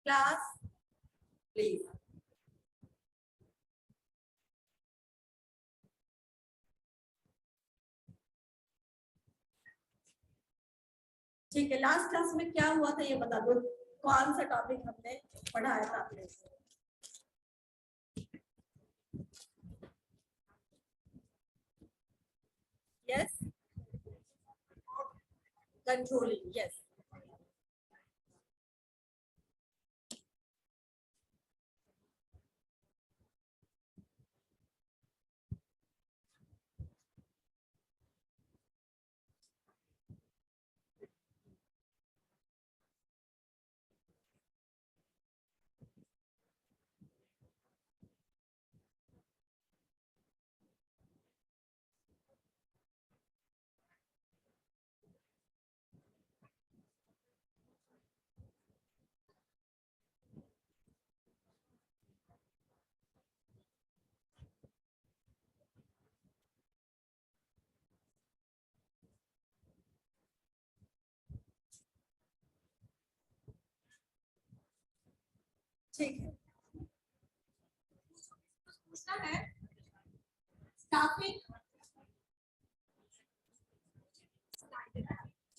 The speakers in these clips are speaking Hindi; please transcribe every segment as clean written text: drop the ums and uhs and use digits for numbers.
Class please. ठीक है, लास्ट क्लास में क्या हुआ था ये बता दो, कौन सा टॉपिक हमने पढ़ाया था आपने? Yes, controlling, yes. ठीक है, पूछना है स्टाफिंग।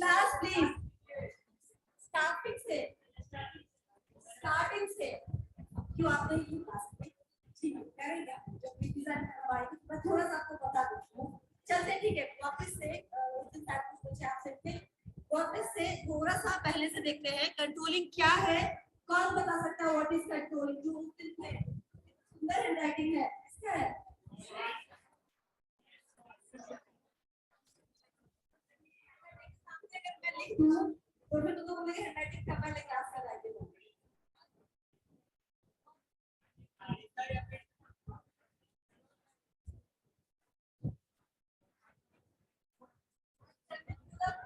क्लास प्लीज, स्टार्टिंग से क्यों आपने ये क्लास में ठीक है करेंगे जब भी डिजाइन करवाएंगे मैं थोड़ा सा आपको बता दूं। चलते ठीक है, वापस से कुछ आपसे वापस से थोड़ा सा पहले से देखते हैं कंट्रोलिंग क्या है। कौन बता सकता है व्हाट इज कंट्रोलिंग? जो सुंदर हैंडराइटिंग है इसका है। तो फिर तो बोलेंगे हैंडराइटिंग का पहले क्लास का लाइक दो।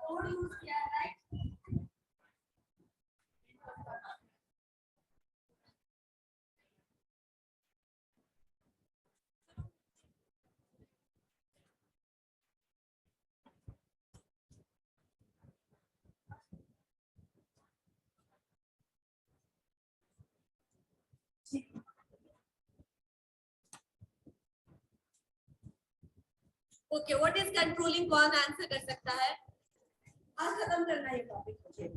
कोड यूज किया है right. Okay, what is controlling? कौन आंसर कर सकता है? आज खत्म करना ये टॉपिक मुझे।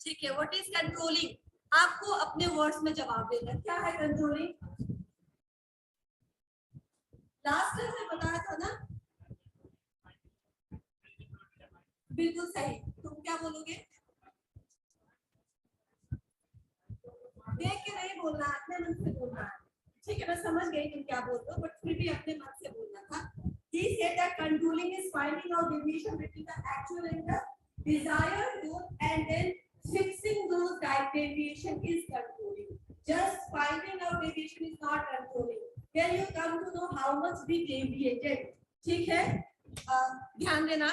ठीक है, व्हाट इज कंट्रोलिंग? आपको अपने वर्ड्स में जवाब देना है। क्या है कंट्रोलिंग? लास्ट टाइम में बताया था ना, बिल्कुल सही। तुम क्या बोलोगे? देख के नहीं बोलना, अपने मन से बोलना है। ठीक है, मैं समझ गई तुम क्या बोल रहे हो, बट फिर भी अपने मन से बोलना था। He said that controlling is finding out deviation between the actual and the desired goal, and then fixing those deviation is controlling. Just finding out deviation is not controlling. Can you come to know how much we deviated? ठीक है, ध्यान देना,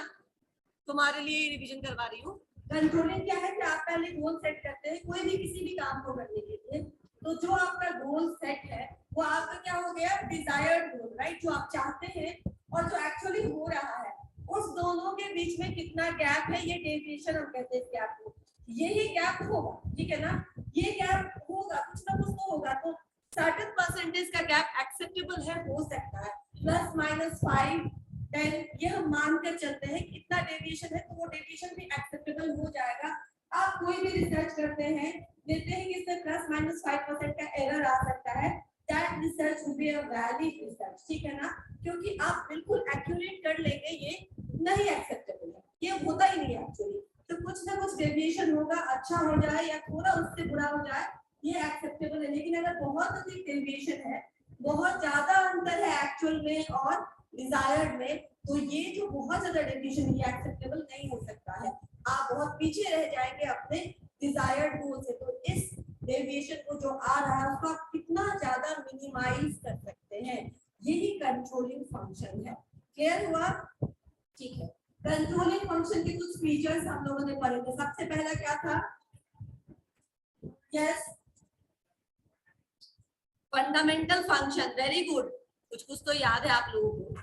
तुम्हारे लिए रिवीजन करवा रही हूँ। कंट्रोलिंग क्या है कि आप पहले गोल सेट करते हैं कोई भी किसी भी काम को करने के लिए। तो जो आपका गोल सेट है वो आपका क्या हो गया? डिजायर्ड गोल, राइट? जो आप चाहते हैं और जो एक्चुअली हो रहा है, उस दोनों के बीच में कितना गैप है, ये डेविएशन हम कहते हैं गैप को। यही गैप होगा, ठीक है ना? ये गैप होगा, कुछ ना कुछ तो होगा। तो सर्टेन परसेंटेज का गैप एक्सेप्टेबल है, हो सकता है ±5 10, ये हम मानकर चलते हैं कितना डेविएशन है तो वो डेविएशन भी एक्सेप्टेबल हो जाएगा। आप कोई भी रिसर्च करते हैं, देखते हैं कि इसमें ±5% का एरर आ सकता है, that research will be a valid research, ठीक है ना? क्योंकि आप बिल्कुल एक्यूरेट कर लेंगे ये नहीं एक्सेप्टेबल है, ये होता ही नहीं है एक्चुअली। तो कुछ ना कुछ डेविएशन होगा, अच्छा हो जाए या थोड़ा उससे बुरा हो जाए, ये एक्सेप्टेबल है। लेकिन अगर बहुत अधिक डेविएशन है, बहुत ज्यादा अंतर है एक्चुअल में और डिजायर्ड में, तो ये जो बहुत ज्यादा डेविएशन ये एक्सेप्टेबल नहीं हो सकता है। आप बहुत पीछे रह जाएंगे अपने डिजायर्ड गोल से। तो इस डेविएशन को जो आ रहा है उसको आप कितना ज्यादा मिनिमाइज कर सकते हैं, यही कंट्रोलिंग फंक्शन है। क्लियर हुआ? ठीक है, कंट्रोलिंग फंक्शन के कुछ फीचर्स हम लोगों ने पढ़े थे। सबसे पहला क्या था? Yes, fundamental function. Very good, कुछ कुछ तो याद है आप लोगों को।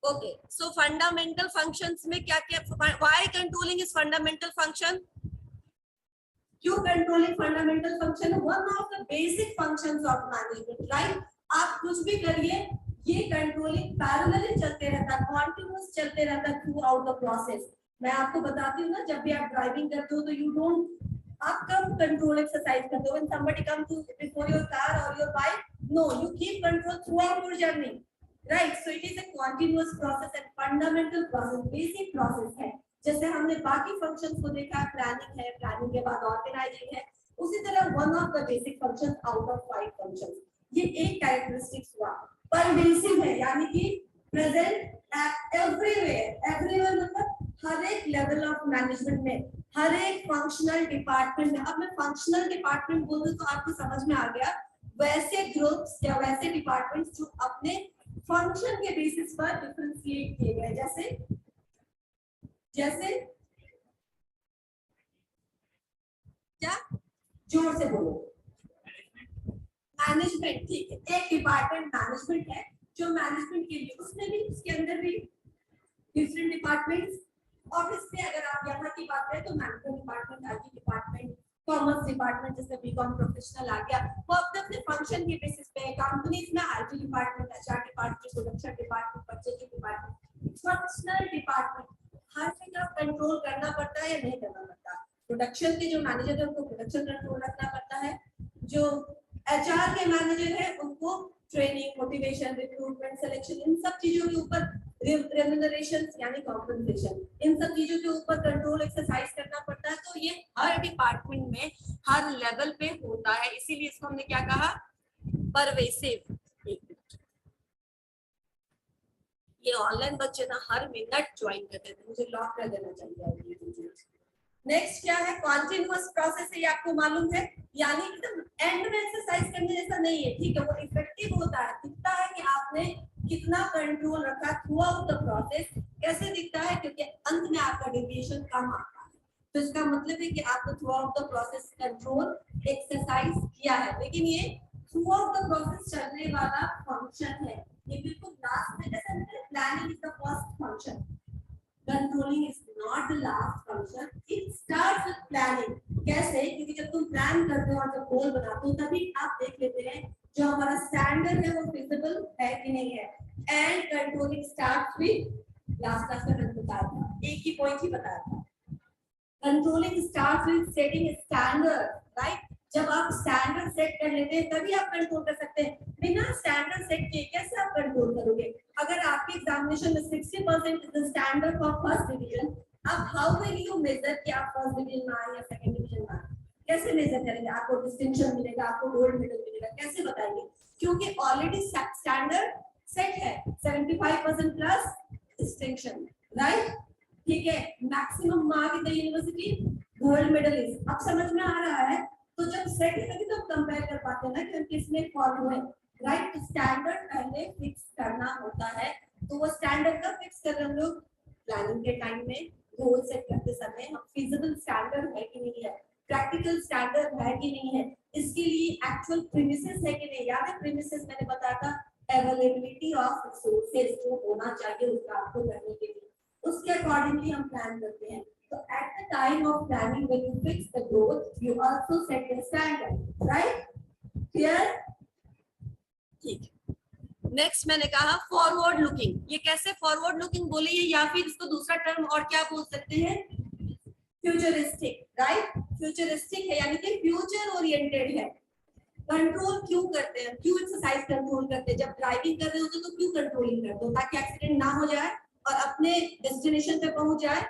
ओके, सो फंडामेंटल फंक्शंस में क्या क्या? Why controlling is fundamental function? क्यों controlling fundamental function, one of the basic functions of management, right. आप कुछ भी करिए, ये कंट्रोलिंग पैरेलली चलते रहता है, कॉन्टिन्यूअस चलते रहता है थ्रू आउट द प्रोसेस। मैं आपको बताती हूँ ना, जब भी आप ड्राइविंग करते हो तो यू डोंट, आप कब कंट्रोल एक्सरसाइज करते हो, when somebody come to before your car और your bike, no, you keep control throughout your journey, right. So it is a continuous process and fundamental process, basic process है। जैसे हमने बाकी फंक्शंस को देखा, प्लानिंग है, प्लानिंग के बाद ऑर्गेनाइजिंग है, उसी तरह one of the basic functions out of 5 functions, ये एक कैरेक्टरिस्टिक्स हुआ। परवेसिव है, यानी कि प्रेजेंट एवरीवेयर, एवरीवेयर मतलब हर एक लेवल ऑफ मैनेजमेंट में, हर एक फंक्शनल डिपार्टमेंट में। अब मैं फंक्शनल डिपार्टमेंट बोल दूं तो आपको समझ में आ गया, वैसे ग्रुप्स या वैसे डिपार्टमेंट्स जो अपने फंक्शन के बेसिस पर डिफरेंशिएट किए गए, जैसे जैसे क्या, जोर से बोलो, मैनेजमेंट, ठीक है, एक डिपार्टमेंट मैनेजमेंट है, जो मैनेजमेंट के लिए, उसमें भी, उसके अंदर भी डिफरेंट डिपार्टमेंट्स। ऑफिस में अगर आप यहाँ की बात करें तो management department, IT department, commerce department, जैसे बीकॉम प्रोफेशनल आ गया, वो अपने अपने फंक्शन के बेसिस पे, कंपनीज में IT department, HR department, production department, purchasing department, functional department, हर जगह कंट्रोल करना पड़ता है या नहीं करना पड़ता। प्रोडक्शन के जो मैनेजर है उनको प्रोडक्शन कंट्रोल रखना पड़ता है, जो एचआर के मैनेजर है उनको ट्रेनिंग, मोटिवेशन, रिक्रूटमेंट, सिलेक्शन, इन सब चीजों के ऊपर, रेम्यूनरेशन यानी कॉम्पेंसेशन, इन सब चीजों के ऊपर कंट्रोल एक्सरसाइज करना पड़ता है। तो ये हर डिपार्टमेंट में हर लेवल पे होता है, इसीलिए इसको हमने क्या कहा, परवेसिव। ये ऑनलाइन बच्चे ना हर मिनट ज्वाइन करते थे, मुझे लॉक कर देना चाहिए। नेक्स्ट क्या है, कॉन्टिन्यूअस प्रोसेस है, ये आपको मालूम है, यानी एकदम एंड में एक्सरसाइज करने जैसा नहीं है, ठीक है, वो इफेक्टिव होता है, दिखता है कि आपने कितना कंट्रोल रखा थ्रू आउट द प्रोसेस। कैसे दिखता है, क्योंकि अंत में आपका डेविएशन कम आता है, तो इसका मतलब है कि आपने through out the process control exercise किया है। लेकिन ये थ्रू आउट द प्रोसेस चलने वाला फंक्शन है, ये बिल्कुल लास्ट में, जैसे planning is the first function, controlling is not the last function, it starts with planning। कैसे, क्योंकि जब तुम प्लान करते हो और जब गोल बनाते हो तभी आप देख लेते हैं जो हमारा स्टैंडर्ड है वो फिजिबल है कि नहीं है, and controlling starts with, last class में मैंने बताया था, एक ही पॉइंट ही बताया था, controlling starts with setting standard, right. जब आप स्टैंडर्ड सेट कर लेते हैं तभी आप कंट्रोल कर सकते हैं, बिना स्टैंडर्ड सेट किए कैसे आप कंट्रोल करोगे। अगर आपके एग्जामिनेशन में 60% is the standard for first division, अब हाउ विल यू मेजर कि आप फर्स्ट डिवीजन में आए या सेकंड डिवीजन में आए, कैसे मेजर करेंगे, आपको डिस्टिंक्शन मिलेगा, आपको गोल्ड मेडल मिलेगा, कैसे बताएंगे, क्योंकि ऑलरेडी स्टैंडर्ड सेट है 75% प्लस डिस्टिंक्शन, राइट, ठीक है, maximum mark in the university, gold medallist. अब समझ में आ रहा है, तो जब सेट है तभी तो हम कंपेयर कर पाते हैं ना कि हम किसमें फॉलो है, राइट। तो स्टैंडर्ड पहले फिक्स करना होता है, तो वो स्टैंडर्ड का फिक्स कर रहे हम लोग प्लानिंग के टाइम में, गोल सेट करते समय हम फिजिबल स्टैंडर्ड है कि नहीं है, प्रैक्टिकल स्टैंडर्ड है कि नहीं है, इसके लिए एक्चुअल प्रीमिसेस है कि नहीं। याद है प्रीमिसेस मैंने बताया था, अवेलेबिलिटी ऑफ रिसोर्सेज जो होना चाहिए उस काम को करने के लिए, उसके अकॉर्डिंगली हम प्लान करते हैं। So at the time of planning, when you fix the goal, you also set the standard, right? Clear? ठीक। नेक्स्ट मैंने कहा फॉरवर्ड लुकिंग, ये कैसे फॉरवर्ड लुकिंग बोले, या फिर इसको दूसरा टर्म और क्या बोल सकते हैं, फ्यूचरिस्टिक, राइट। फ्यूचरिस्टिक है यानी कि फ्यूचर ओरिएंटेड है। कंट्रोल क्यों करते हैं, क्यों एक्सरसाइज कंट्रोल करते हैं, जब ड्राइविंग कर रहे होते तो क्यों कंट्रोलिंग करते हो, ताकि एक्सीडेंट ना हो जाए और अपने डेस्टिनेशन पे पहुंच जाए,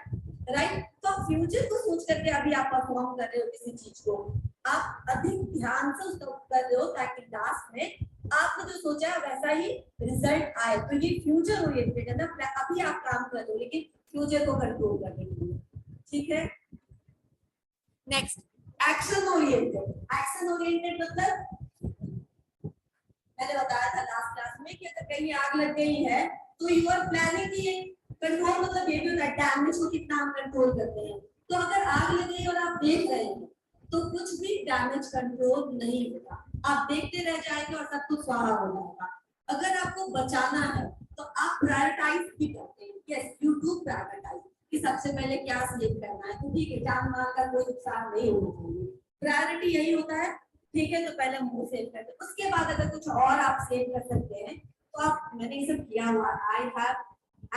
राइट। तो फ्यूचर को सोच करके अभी आप परफॉर्म कर रहे हो किसी चीज को, आप अधिक ध्यान से उसको कर रहे हो ताकि लास्ट में आपने जो सोचा है वैसा ही रिजल्ट आए, तो ये फ्यूचर ओरिएंटेड है ना, अभी आप काम कर रहे हो लेकिन फ्यूचर को कंट्रोल करने के लिए, ठीक है। Next action oriented, action oriented मतलब मैंने बताया था लास्ट क्लास में कि अगर कहीं आग लग गई है तो यू आर प्लानिंग की कंट्रोल, मतलब ये भी होता है डैमेज को कितना हम कंट्रोल करते हैं। तो अगर आग लग गई और आप देख रहे हैं तो कुछ भी डैमेज कंट्रोल नहीं होगा, आप देखते रह जाएंगे और सब कुछ स्वाहा हो जाएगा। अगर आपको बचाना है तो आप प्रायोरिटाइज भी करते हैं, यस यू डू प्रायोरिटाइज, कि सबसे पहले क्या सेव करना है, तो ठीक है जान माल का कोई नुकसान नहीं होना चाहिए, प्रायोरिटी यही होता है, ठीक है। तो पहले मुंह सेव करते, उसके बाद अगर कुछ और आप सेव कर सकते हैं तो आप, मैंने ये सब किया हुआ, I have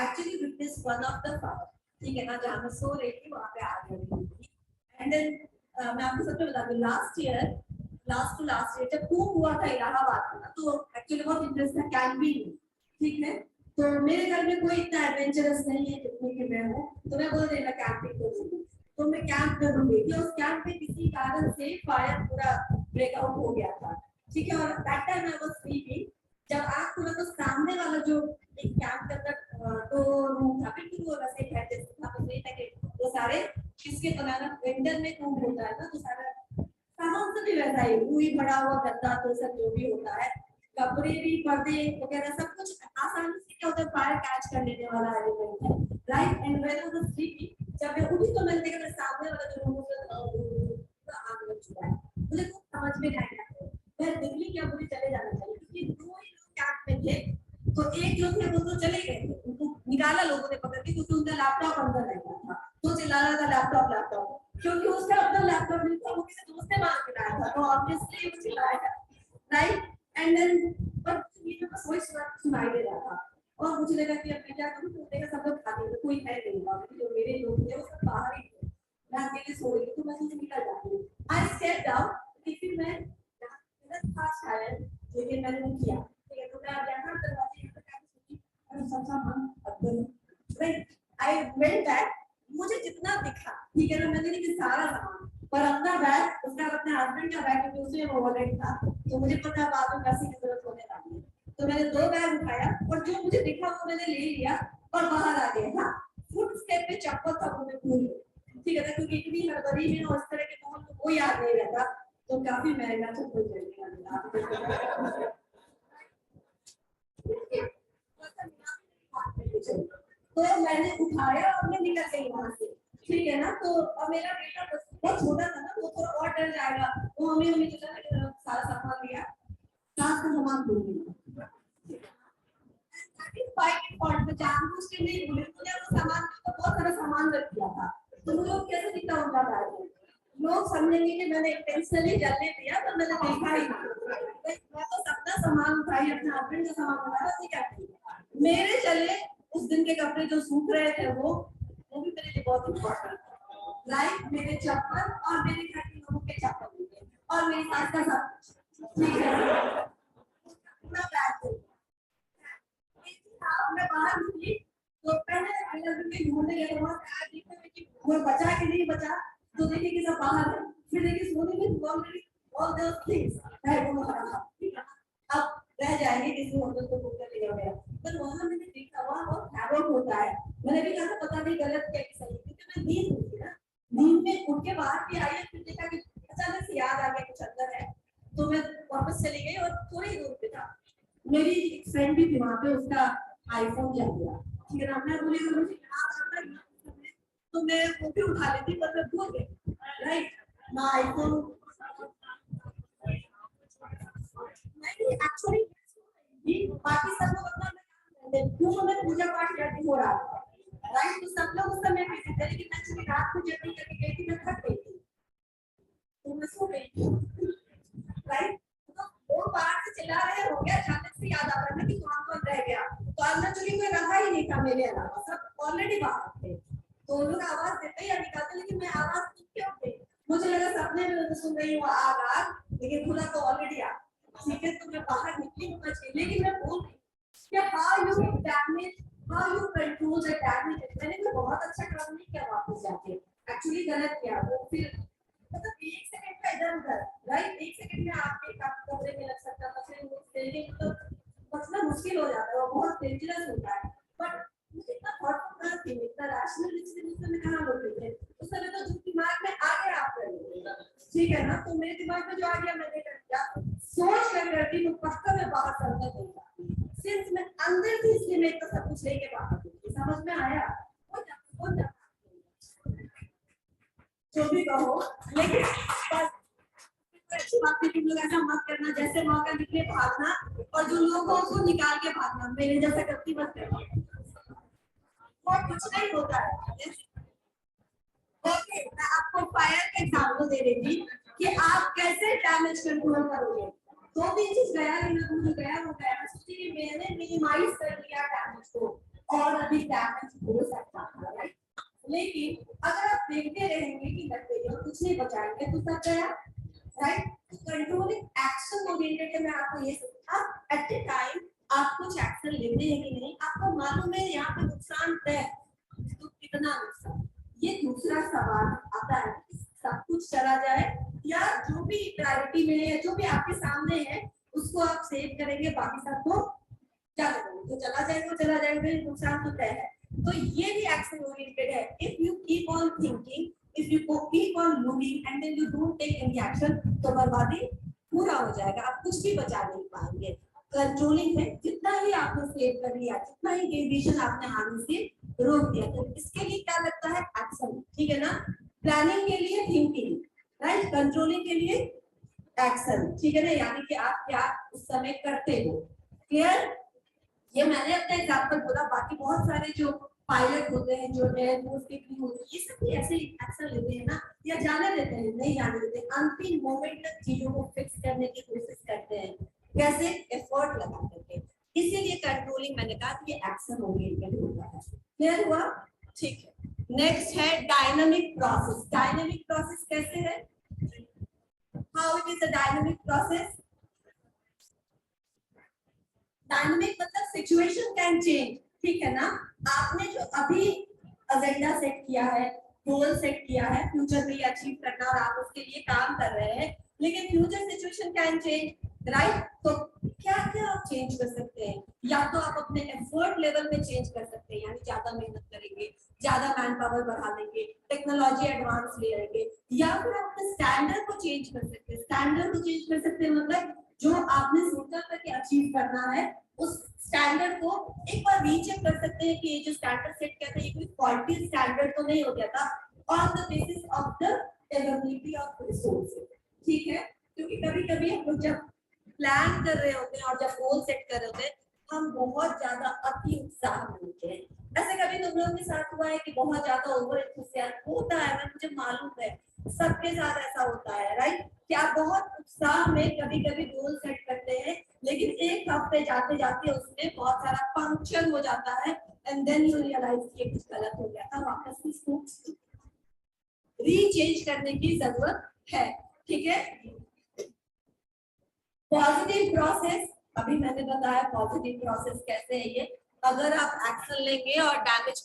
actually witness one of the fire, ठीक है ना, जहाँ मैं सो रही थी वहाँ पे आग लगी थी। एंड देन मैं आपको सबसे बता दूं, लास्ट टू लास्ट ईयर जब कुंभ हुआ था इलाहाबाद में, तो एक्चुअली बहुत इंटरेस्ट था कैंपिंग, ठीक है। तो मेरे घर में कोई इतना एडवेंचरस नहीं है जितनी कि मैं हूँ, तो मैं बोल रही मैं कैंपिंग करूंगी, तो मैं कैंप करूंगी कि उस कैंप में किसी कारण से फायर पूरा ब्रेकआउट हो गया था, ठीक है। और that time I was sleeping, जब आग खुला तो सामने वाला जो एक कैंप के अंदर तो रूम था, बिल्कुल वो वैसे घर जैसे था, तो नहीं था कि वो सारे किसके बनाना वेंडर में कुंभ होता है ना, तो सारा सामान सब भी वैसा ही, रुई भरा हुआ गद्दा तो सब जो भी होता है, कपड़े भी, पर्दे वगैरह सब कुछ आसानी से क्या होता है फायर कैच कर लेने वाला एलिमेंट है, right. And when I was sleeping, जब मैं उठी तो मैंने देखा मेरे सामने वाला जो रूम था आग लग चुका है, मुझे कुछ समझ में नहीं आया, मैं दिल्ली क्या मुझे चले जाना चाहिए, क्योंकि दो ही लोग कैंप में थे, तो एक जो थे वो तो चले गए थे, उनको निकाला लोगों ने पकड़ के, क्योंकि उनका लैपटॉप अंदर रहता था, तो चिल्ला रहा था लैपटॉप, क्योंकि उसका अपना लैपटॉप नहीं था, वो किसी दोस्त ने मांग के लाया था, तो ऑब्वियसली वो चिल्लाया, राइट। एंड देन बट ये जो बस वॉइस सुनाई दे रहा था, और मुझे लगा कि अब मैं क्या करूं, तो देखा सब लोग खाते थे, कोई है नहीं वहां पे, जो मेरे लोग थे वो सब बाहर ही थे, मैं अकेले सो रही थी, तो मैं सोची निकल जाती हूँ, आई स्टेप डाउन, लेकिन मैं मेरा था शायद, लेकिन मैंने नहीं किया, ठीक है। तो मैं यहाँ दरवाजे पे जाके सोची अरे सबसा मन Abdul, right, I went back, मुझे जितना दिखा, ठीक है ना, मैंने लेकिन सारा सामान, पर अपना बैग, उसका अपने हस्बैंड का बैग, क्योंकि उसमें वो वॉलेट था, तो मुझे पता बाद में पैसे की जरूरत होने वाली है, तो मैंने 2 बैग उठाया और जो मुझे दिखा वो मैंने ले लिया और बाहर आ गया। हाँ, फुट स्टेप पे चप्पल था वो मैं भूल गई, ठीक है ना, क्योंकि इतनी हड़बड़ी में और इस तरह के माहौल में कोई याद नहीं रहता, तो काफी महंगा चप्पल खरीदना। तो मैंने उठाया और मैं निकल गई वहां से, ठीक है ना। तो अब मेरा बेटा बहुत छोटा था ना, वो थोड़ा और डर जाएगा, वो हमें सारा सामान लिया, साथ का सामान भूल गया, जानबूझ के नहीं भूले, मुझे वो सामान तो बहुत सारा सामान रख दिया था, तो मुझे कैसे दिखता होगा था, लोग समझेंगे कि मैंने इंटेंशनली जलने दिया, तो मैंने देखा ही नहीं, मैं तो अपना सामान उठाई, अपने हस्बैंड का सामान उठाया, क्या मेरे चले उस दिन के कपड़े जो सूख रहे थे वो भी मेरे लिए बहुत इम्पोर्टेंट, लाइक मेरे चप्पल और मेरे घर के लोगों के चप्पल और मेरी सास का सब, ठीक है। पूरा बैग मैं बाहर निकली, तो पहले घूमने गए, वो बचा कि नहीं बचा, तो देखिए कि सब बाहर है, फिर देखिए सोने में ऑलरेडी ऑल दोस थिंग्स है वो हमारा, अब रह जाएंगे किसी होटल को बुक कर लिया गया, पर वहां मैंने देखा वहां बहुत हैवक होता है, मैंने भी कहा पता नहीं गलत क्या सही, क्योंकि मैं नींद हुई थी ना, नींद में उठ के बाहर भी आई, फिर देखा कि अचानक से याद आ गया कुछ अंदर है, तो मैं वापस चली गई और थोड़ी ही दूर पे था, मेरी एक फ्रेंड भी थी वहां पे, उसका आईफोन जल गया, ठीक है ना, मैं बोली मुझे तो मैं वो भी उठा लेती, पर मैं भूल गई, राइट ना आईफोन, नहीं एक्चुअली बाकी सब लोग अपना क्यों मैं पूजा पाठ करती हो रहा था, राइट, तो सब लोग उस समय पे थे, लेकिन मैं एक्चुअली रात को जल्दी करके गई थी, मैं थक गई थी, तो मैं सो गई, राइट। तो वो बाहर से चिल्ला रहे हो गया, अचानक से याद आ रहा था कि कौन रह गया, तो आज एक्चुअली कोई रहा ही नहीं था मेरे अलावा, सब ऑलरेडी बाहर थे, तो लोग आवाज देते या निकालते, लेकिन मैं आवाज क्यों गई, मुझे लगा सपने में मैं सुन रही हूँ आग, लेकिन खुला तो ऑलरेडी आ, ठीक है। तो मैं बाहर निकली बच गई, लेकिन मैं भूल गई कि how you damage, how you control the damage, मैंने तो बहुत अच्छा काम नहीं किया वापस जाके, एक्चुअली गलत किया, वो फिर मतलब 1 सेकंड का इधर उधर, राइट, 1 सेकंड में आपके कपड़े में लग सकता था, फिर वो सेविंग तो बचना मुश्किल हो जाता है, बहुत डेंजरस होता है, बट मुझे इतना थॉटफुल ना थी, इतना रैशनल डिसीजन में कहां लोग थे, उस समय तो जो दिमाग में आ गया आप कर लीजिए, ठीक है ना, तो मेरे दिमाग में जो आ गया मैंने कर दिया, सोच कर करती हूँ पक्का मैं बाहर संकट नहीं जाती, सिंस मैं अंदर थी इसलिए मैं तो सब कुछ लेके बाहर थी, समझ में आया, वो जो भी कहो, लेकिन अच्छी बात है, तुम लोग ऐसा मत करना, जैसे मौका निकले भागना, और जो लोग हो उसको निकाल के भागना, मेरे जैसा गलती मत करना, और कुछ नहीं होता है। ओके, मैं आपको फायर का एग्जांपल दे देती कि आप कैसे डैमेज कंट्रोल करोगे। 2-3 चीज गया गया हो गया, सोचिए कि मैंने मिनिमाइज कर दिया डैमेज को और अधिक डैमेज हो सकता था, राइट। लेकिन अगर आप देखते रहेंगे कि बैक्टीरिया कुछ नहीं बचाएंगे तो सब गया, राइट। कंट्रोलिंग एक्शन ओरिएंटेड है। मैं आपको ये अब एट द टाइम आप कुछ एक्शन लेते हैं कि नहीं, आपको मालूम है यहाँ पे नुकसान है तो कितना नुकसान। ये दूसरा सवाल आता है, सब कुछ चला जाए या जो भी प्रायोरिटी में है, जो भी आपके सामने है उसको आप सेव करेंगे, बाकी सब को क्या करेंगे, तो चला जाएगा तो चला जाएगा, नुकसान तो तय है। तो ये भी एक्शन ओरिएंटेड है। If you keep on thinking, if you keep on looking and then you don't take any action, तो बर्बादी पूरा हो जाएगा, आप कुछ भी बचा नहीं पाएंगे। कंट्रोलिंग है, जितना ही आपने सेव कर लिया, जितना ही डेविएशन आपने आने से रोक दिया, तो इसके लिए क्या लगता है, एक्शन, ठीक है ना। प्लानिंग के लिए थिंकिंग, राइट। कंट्रोलिंग के लिए एक्शन, ठीक है ना, यानी कि आप क्या उस समय करते हो। क्लियर। ये मैंने अपना एग्जांपल बोला, बाकी बहुत सारे जो पायलट होते हैं, जो एयरफोर्स के क्रू होते हैं, ये सब भी ऐसे एक्शन लेते हैं ना, या जाने देते हैं, नहीं जाने देते, अंतिम मोमेंट तक चीजों को फिक्स करने की कोशिश करते हैं, कैसे, एफर्ट लगा करके। इसीलिए कंट्रोलिंग मैंने कहा कि एक्शन ओरिएंटेड होता है। क्लियर हुआ, ठीक है। नेक्स्ट है डायनामिक प्रोसेस। डायनामिक प्रोसेस कैसे है, how it is a dynamic process. Dynamic मतलब सिचुएशन कैन चेंज, ठीक है ना। आपने जो अभी एजेंडा सेट किया है, गोल सेट किया है, फ्यूचर में अचीव करना और आप उसके लिए काम कर रहे हैं, लेकिन future situation can change, right. तो क्या क्या आप चेंज कर सकते हैं, या तो आप अपने एफर्ट लेवल में चेंज कर सकते हैं, यानी ज्यादा मेहनत करेंगे, ज्यादा मैन पावर बढ़ा देंगे, टेक्नोलॉजी एडवांस ले लेंगे, या फिर आप अपने स्टैंडर्ड को चेंज कर सकते हैं। स्टैंडर्ड को चेंज कर सकते हैं मतलब जो आपने सोचा था कि अचीव करना है, उस स्टैंडर्ड को एक बार रीचेक कर सकते हैं कि ये जो स्टैंडर्ड सेट किया था ये कोई फॉल्टी स्टैंडर्ड तो नहीं हो गया था, on the basis of the availability of resources, ठीक है। क्योंकि कभी-कभी हम लोग जब प्लान कर रहे होते हैं और जब गोल सेट कर रहे होते हैं, हम बहुत ज्यादा अति उत्साह में होते हैं। ऐसे कभी तुम लोगों के साथ हुआ है कि बहुत ज्यादा ओवर एंथुसियाज्म होता है, मुझे मालूम है सबके साथ ऐसा होता है, राइट। कि आप बहुत उत्साह में कभी-कभी गोल सेट करते हैं, लेकिन एक हफ्ते जाते जाते उसमें बहुत सारा पंक्चर हो जाता है, एंड देन यू रियलाइज कि कुछ गलत हो गया था, वापस इसको रीचेंज करने की जरूरत है, ठीक है। पॉजिटिव प्रोसेस, अभी मैंने बताया पॉजिटिव प्रोसेस कैसे है ये। अगर आप एक्शन लेंगे और डैमेज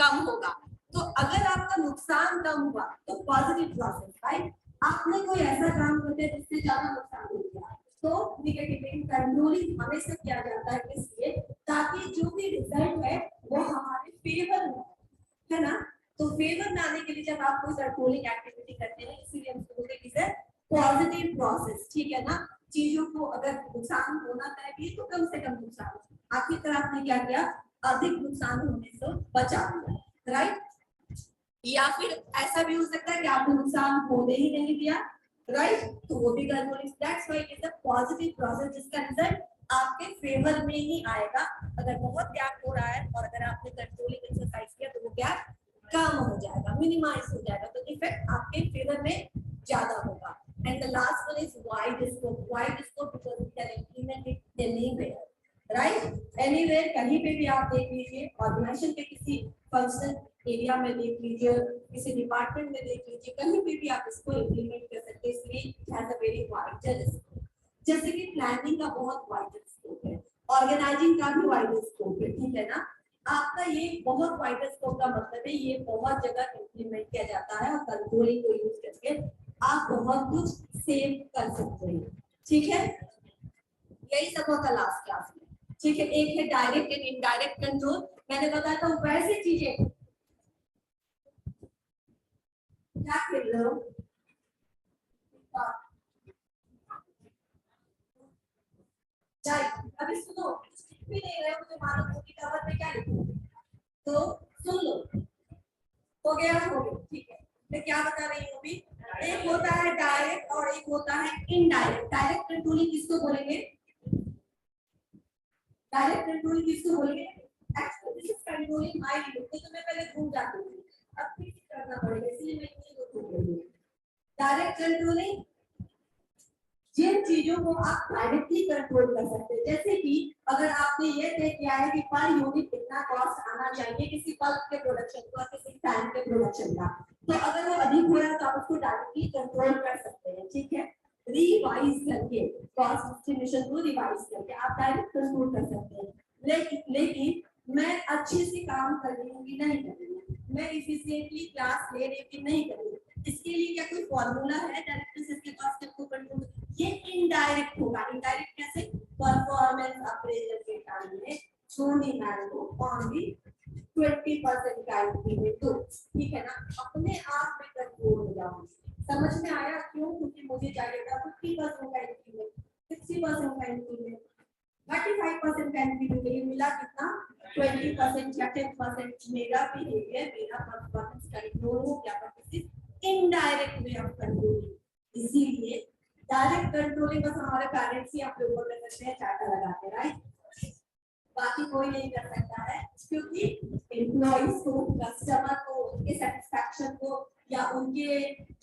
कम होगा, तो अगर आपका नुकसान कम हुआ तो पॉजिटिव प्रोसेस, राइट। आपने कोई ऐसा काम कर दिया जिससे ज्यादा नुकसान हो गया, तो नेगेटिव कंट्रोलिंग हमेशा किया जाता है, इसलिए ताकि जो भी रिजल्ट है वो हमारे फेवर में, है ना। तो फेवर में आने के लिए जब आप कोई कंट्रोलिंग एक्टिविटी करते हैं, इसीलिए हम बोलते हैं कि पॉजिटिव प्रोसेस, ठीक है ना। चीजों को अगर नुकसान होना चाहिए तो कम से कम नुकसान, आखिरकार आपने क्या किया, अधिक नुकसान होने से बचा लिया, राइट। या फिर ऐसा भी हो सकता है कि आपने नुकसान होने ही नहीं दिया, राइट। तो वो भी controlling, that's why it is a positive process, जिसका रिजल्ट आपके फेवर में ही आएगा। अगर बहुत गैप हो रहा है और अगर आपने कंट्रोलिंग एक्सरसाइज किया तो वो गैप कम हो जाएगा, मिनिमाइज हो जाएगा, तो इफेक्ट आपके फेवर में ज्यादा होगा। And the last one is wide scope. Wide scope because we can implement it anywhere, right? Anywhere, कहीं पे भी आप देख लीजिए, ऑर्गेनाइजेशन के किसी फंक्शन एरिया में देख लीजिए, किसी डिपार्टमेंट में देख लीजिए, कहीं पे भी आप इसको इम्प्लीमेंट कर सकते हैं, इसलिए it has a very wide scope. जैसे कि प्लानिंग का बहुत वाइड स्कोप है, ऑर्गेनाइजिंग का भी वाइड स्कोप है, ठीक है ना। आपका ये बहुत वाइड स्कोप का मतलब है ये बहुत जगह इम्प्लीमेंट किया जाता है और कंट्रोलिंग को यूज करके आप बहुत कुछ सेव कर सकते हैं, ठीक है। यही सब होगा लास्ट क्लास में, ठीक है। एक है डायरेक्ट एंड इनडायरेक्ट कंट्रोल, मैंने बताया था वैसे चीजें क्या कर रहे हो, अभी सुनो, भी नहीं रहे मुझे मालूम है कि कवर पे क्या लिखूं, तो सुन लो, हो गया, ठीक है। मैं क्या बता रही हूँ अभी, एक होता है डायरेक्ट और एक होता है इनडायरेक्ट। डायरेक्ट कंट्रोलिंग किसको बोलेंगे, डायरेक्ट कंट्रोलिंग किसको बोलेंगे, actually this is controlling my limit, तो मैं पहले घूम जाती हूँ, अब फिर करना पड़ेगा, इसलिए मैं ये घूम रही हूँ। डायरेक्ट कंट्रोलिंग, जिन चीजों को आप डायरेक्टली कंट्रोल कर सकते हैं, जैसे कि अगर आपने ये तय किया है कि पर यूनिट कितना कॉस्ट आना चाहिए किसी बल्ब के प्रोडक्शन का, किसी फैन के प्रोडक्शन का, तो अगर वो अधिक हो रहा है तो आप उसको डायरेक्टली कंट्रोल कर सकते हैं, ठीक है, रिवाइज करके, कॉस्ट एस्टिमेशन को रिवाइज करके आप डायरेक्ट कंट्रोल कर सकते हैं। लेकिन मैं अच्छे से काम कर रही हूँ कि नहीं कर रही हूँ, मैं इफिशिएंटली क्लास ले रही हूँ कि नहीं कर रही हूँ, इसके लिए क्या कोई फॉर्मूला है डायरेक्ट इसके पास को कंट्रोल? ये इनडायरेक्ट होगा। इनडायरेक्ट कैसे? परफॉर्मेंस अप्रेजल के टाइम में सोनी मैम को ओनली 20% का इंक्रीमेंट दो, ठीक है ना, अपने आप में कंट्रोल हो जाओ। समझ में आया क्यों? क्योंकि मुझे चाहिए था 50% का इंक्रीमेंट, 60% का इंक्रीमेंट, 35% का इंक्रीमेंट, ये मिला कितना? 20% या 10%। मेरा बिहेवियर, मेरा परफॉर्मेंस कंट्रोल हो गया, इनडायरेक्ट वे ऑफ कंट्रोलिंग। इसीलिए डायरेक्ट कंट्रोलिंग बस हमारे पेरेंट्स ही आप लोगों कर सकते हैं, चार्टा लगाते, राइट, बाकी कोई नहीं कर सकता है, क्योंकि एम्प्लॉइज को, कस्टमर को, उनके सेटिस्फैक्शन को या उनके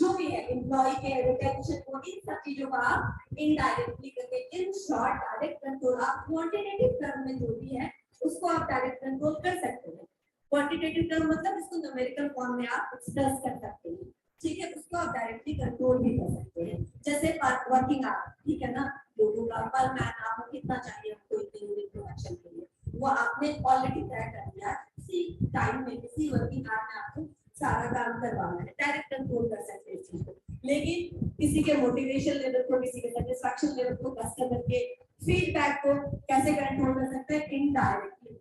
जो भी है एम्प्लॉय के रिटेंशन को, इन सब चीजों का आप इनडायरेक्टली करके, इन शॉर्ट डायरेक्ट कंट्रोल आप क्वांटिटेटिव टर्म में जो भी है उसको आप डायरेक्ट कंट्रोल कर सकते हैं। क्वांटिटेटिव टर्म मतलब इसको न्यूमेरिकल फॉर्म में आप एक्सप्रेस कर सकते हैं, ठीक है, उसको आप डायरेक्टली कंट्रोल भी कर सकते हैं। जैसे वर्किंग आवर, ठीक है ना, लोगों का पर मैन आवर कितना चाहिए आपको इतने यूनिट प्रोडक्शन के लिए, वो आपने ऑलरेडी तय कर दिया, किसी टाइम में किसी वर्किंग आवर में आपको सारा काम करवाना है, डायरेक्ट कंट्रोल कर सकते हैं इस चीज को। लेकिन किसी के मोटिवेशन लेवल को, किसी के सेटिस्फैक्शन लेवल को, कस्टमर के फीडबैक को कैसे कंट्रोल कर सकते हैं? Indirectly.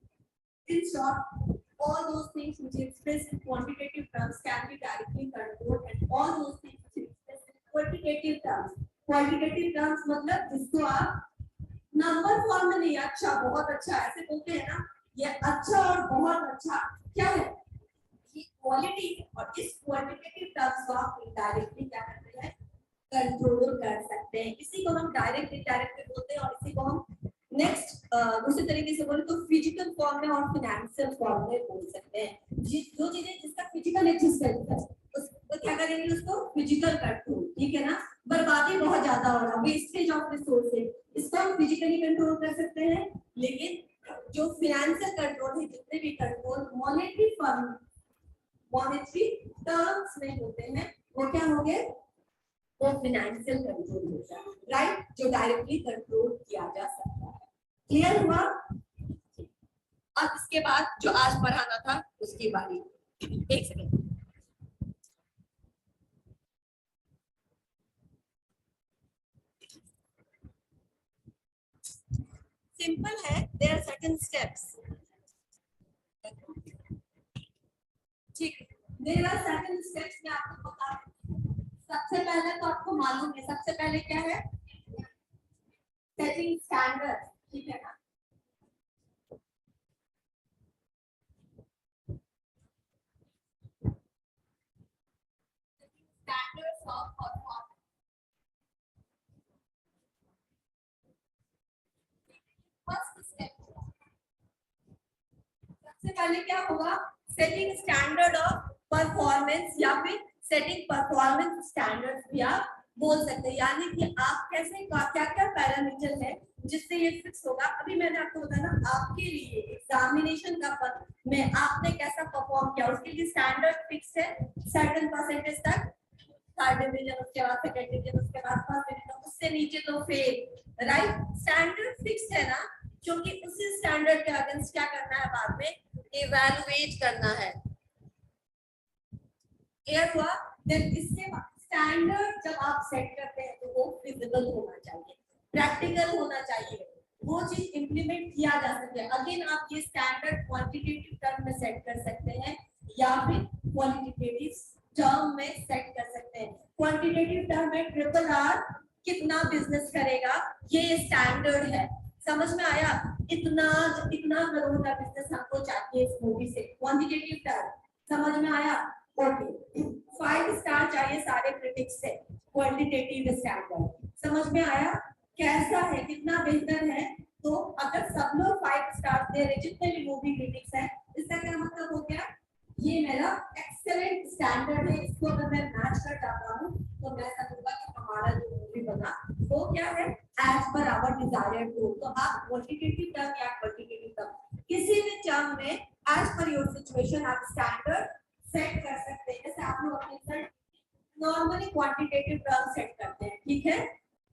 In short, all those things which are expressed in quantitative terms can be directly controlled, and all those things which are expressed in quantitative terms, quantitative terms मतलब जिसको आप नंबर फॉर्म में नहीं, अच्छा, बहुत अच्छा ऐसे बोलते हैं ना, ये अच्छा और बहुत अच्छा क्या है? ये क्वालिटी है, और इस क्वांटिटेटिव टर्म्स को आप इनडायरेक्टली क्या करते हैं? कंट्रोल कर सकते हैं। इसी को हम डायरेक्ट इनडायरेक्ट बोलते हैं, और इसी को हम नेक्स्ट दूसरे तरीके से बोले तो फिजिकल फॉर्म में और फिनेंशियल फॉर्म में बोल सकते हैं। जो चीजें जिसका फिजिकल एग्जिस्टेंस है उसको क्या करेंगे? उसको फिजिकल कंट्रोल, ठीक है ना, बर्बादी बहुत ज्यादा हो रहा है, वेस्टेज ऑफ रिसोर्सेज, इसको हम फिजिकली कंट्रोल कर सकते हैं। लेकिन जो फिनेंशियल कंट्रोल है, जितने भी control monetary form, monetary terms में होते हैं, वो क्या हो गए? वो फिनेंशियल कंट्रोल होता है, राइट, जो डायरेक्टली कंट्रोल किया जा सकता है। क्लियर हुआ? अब इसके बाद जो आज पढ़ाना था उसकी बारी। एक सेकंड, सिंपल है, देयर आर सर्टेन स्टेप्स, ठीक है, देयर आर सर्टेन स्टेप्स। मैं आपको बता दूं, सबसे पहले तो आपको मालूम है, सबसे पहले क्या है? सेटिंग स्टैंडर्ड, ठीक है ना, standards of performance. First step, सबसे पहले क्या होगा? सेटिंग स्टैंडर्ड ऑफ परफॉर्मेंस, या फिर सेटिंग परफॉर्मेंस स्टैंडर्ड्स भी आप बोल सकते हैं। यानी कि आप कैसे, क्या क्या पैरामीटर है जिससे ये फिक्स होगा। अभी मैंने आपको बताया ना, आपके लिए एग्जामिनेशन का पद में आपने कैसा परफॉर्म किया, उसके लिए स्टैंडर्ड फिक्स है, सर्टेन परसेंटेज तक, थर्ड डिवीजन, उसके बाद सेकंड डिवीजन, उसके बाद फर्स्ट डिवीजन, उससे नीचे तो फेल, राइट, स्टैंडर्ड फिक्स है ना, क्योंकि उसी स्टैंडर्ड के अगेंस्ट क्या करना है? बाद में इवैल्यूएट करना है। क्लियर हुआ? देन इसके बाद स्टैंडर्ड जब आप सेट करते हैं तो वो फिजिबल होना चाहिए, प्रैक्टिकल होना चाहिए, वो चीज इंप्लीमेंट किया जा सके। अगेन आप ये स्टैंडर्ड क्वांटिटेटिव टर्म में सेट कर सकते हैं या फिर क्वालिटेटिव टर्म में सेट कर सकते हैं। क्वांटिटेटिव टर्म में ट्रिपल आर कितना बिजनेस करेगा, ये स्टैंडर्ड है। समझ में आया? इतना इतना करोड़ का बिजनेस हमको चाहिए इस मूवी से, क्वांटिटेटिव टर्म। समझ में आया? ओके, 5 स्टार चाहिए सारे क्रिटिक्स से, क्वांटिटेटिव स्टैंडर्ड। समझ में आया कैसा है, कितना बेहतर है? तो अगर सब लोग 5 स्टार दे रहे जितने भी मूवी क्रिटिक्स हैं, इसका क्या मतलब हो गया, ये मेरा एक्सेलेंट स्टैंडर्ड है, इसको अगर मैं मैच कर जाता हूँ तो मैं समझूंगा कि हमारा जो मूवी बना वो क्या है, एज पर आवर डिजायर्ड गोल। तो आप क्वांटिटेटिव टर्म या क्वांटिटेटिव टर्म किसी भी टर्म में एज पर योर सिचुएशन आप स्टैंडर्ड सेट कर सकते हैं। जैसे आप लोग अपने sir normally quantitative term set करते हैं, ठीक है,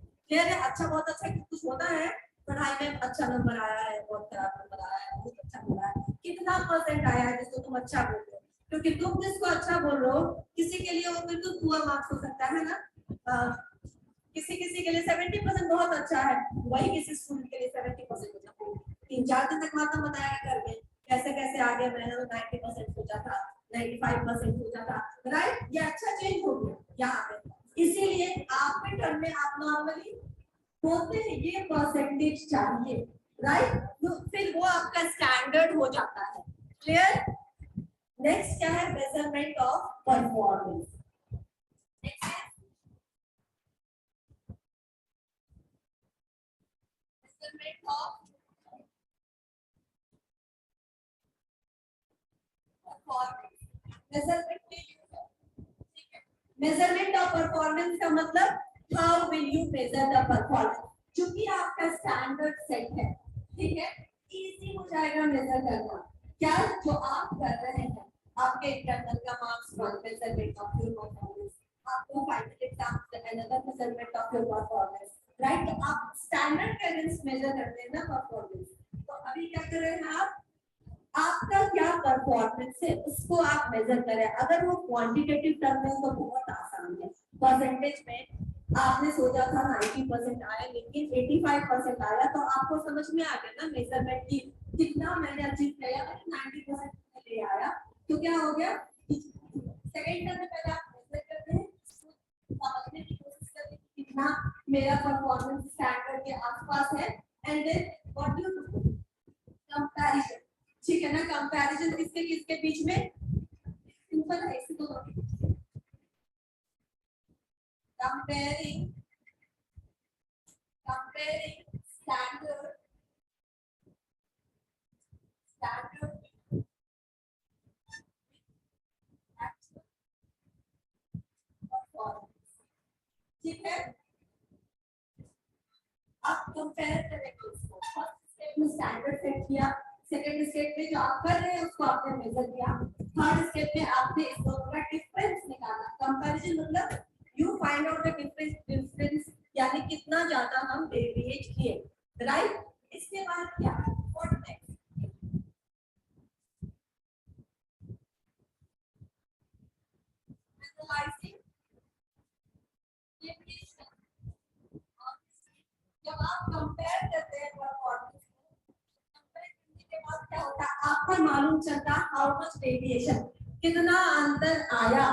क्लियर है। अच्छा, बहुत अच्छा, कुछ होता है पढ़ाई में अच्छा नंबर आया है, बहुत खराब नंबर आया है, बहुत अच्छा मिला है, कितना परसेंट आया है जिसको तुम अच्छा बोल रहे हो, क्योंकि तुम जिसको अच्छा बोल रहे हो किसी के लिए वो बिल्कुल पुअर मार्क्स हो सकता है ना। किसी किसी के लिए 70% बहुत अच्छा है, वही किसी स्टूडेंट के लिए 70% हो जाता है। 3-4 दिन तक माता बताया घर में कैसे कैसे आगे मैंने तो 90% सोचा था, 95% सोचा था, राइट, ये अच्छा चेंज हो गया यहाँ पे। इसीलिए आपके टर्म में आप नॉर्मली बोलते हैं ये परसेंटेज चाहिए, राइट, तो फिर वो आपका स्टैंडर्ड हो जाता है, क्लियर। नेक्स्ट क्या है, measurement of performance. Measurement of performance, measurement में यूज है, ठीक है। मेजरमेंट ऑफ परफॉर्मेंस का मतलब how will you measure the performance, क्योंकि आपका स्टैंडर्ड सेट है, ठीक है, इजी हो जाएगा मेजर करना। क्या जो आप कर रहे हैं, आपके इंटरनल का marks one measurement of your performance, आपको final exam another measurement of your performance, right. तो आप स्टैंडर्ड के अगेंस्ट मेजर करते हैं ना परफॉर्मेंस। तो अभी क्या कर रहे हैं आप, आपका क्या परफॉर्मेंस है उसको आप मेजर करें। अगर वो क्वांटिटेटिव टर्म में तो बहुत आसान है, परसेंटेज में आपने सोचा था 90% आया लेकिन 85% आया, तो आपको समझ में आ गया ना मेजरमेंट की कितना मैंने अचीव किया, 90% ले आया, तो क्या हो गया। सेकंड टर्म में पहले आप मेजर करते हैं, समझने की कोशिश करते हैं कितना मेरा परफॉर्मेंस स्टैंडर्ड के आसपास है, and then what do you do, comparison, ठीक है ना। कंपैरिजन किसके किसके बीच में, सिंपल है, इसी को comparing, comparing standard, standard performance, ठीक है। आप कंपेयर करेंगे इसको, फर्स्ट स्टेप में स्टैंडर्ड सेट किया, सेकंड स्टेप में जो आप कर रहे हैं उसको आपने मेजर किया, थर्ड स्टेप में आपने इस दोनों का डिफरेंस निकाला। कंपैरिजन मतलब you find out the difference, यानी कितना ज्यादा हम डेविएट किए, राइट। इसके बाद क्या, व्हाट नेक्स्ट, एनालाइजिंग डेविएशन। जब आप कंपेयर करते हैं परफॉर्मेंस को, कंपेयर करने के बाद क्या होता है, आपको मालूम चलता है हाउ मच डेविएशन, कितना अंतर आया।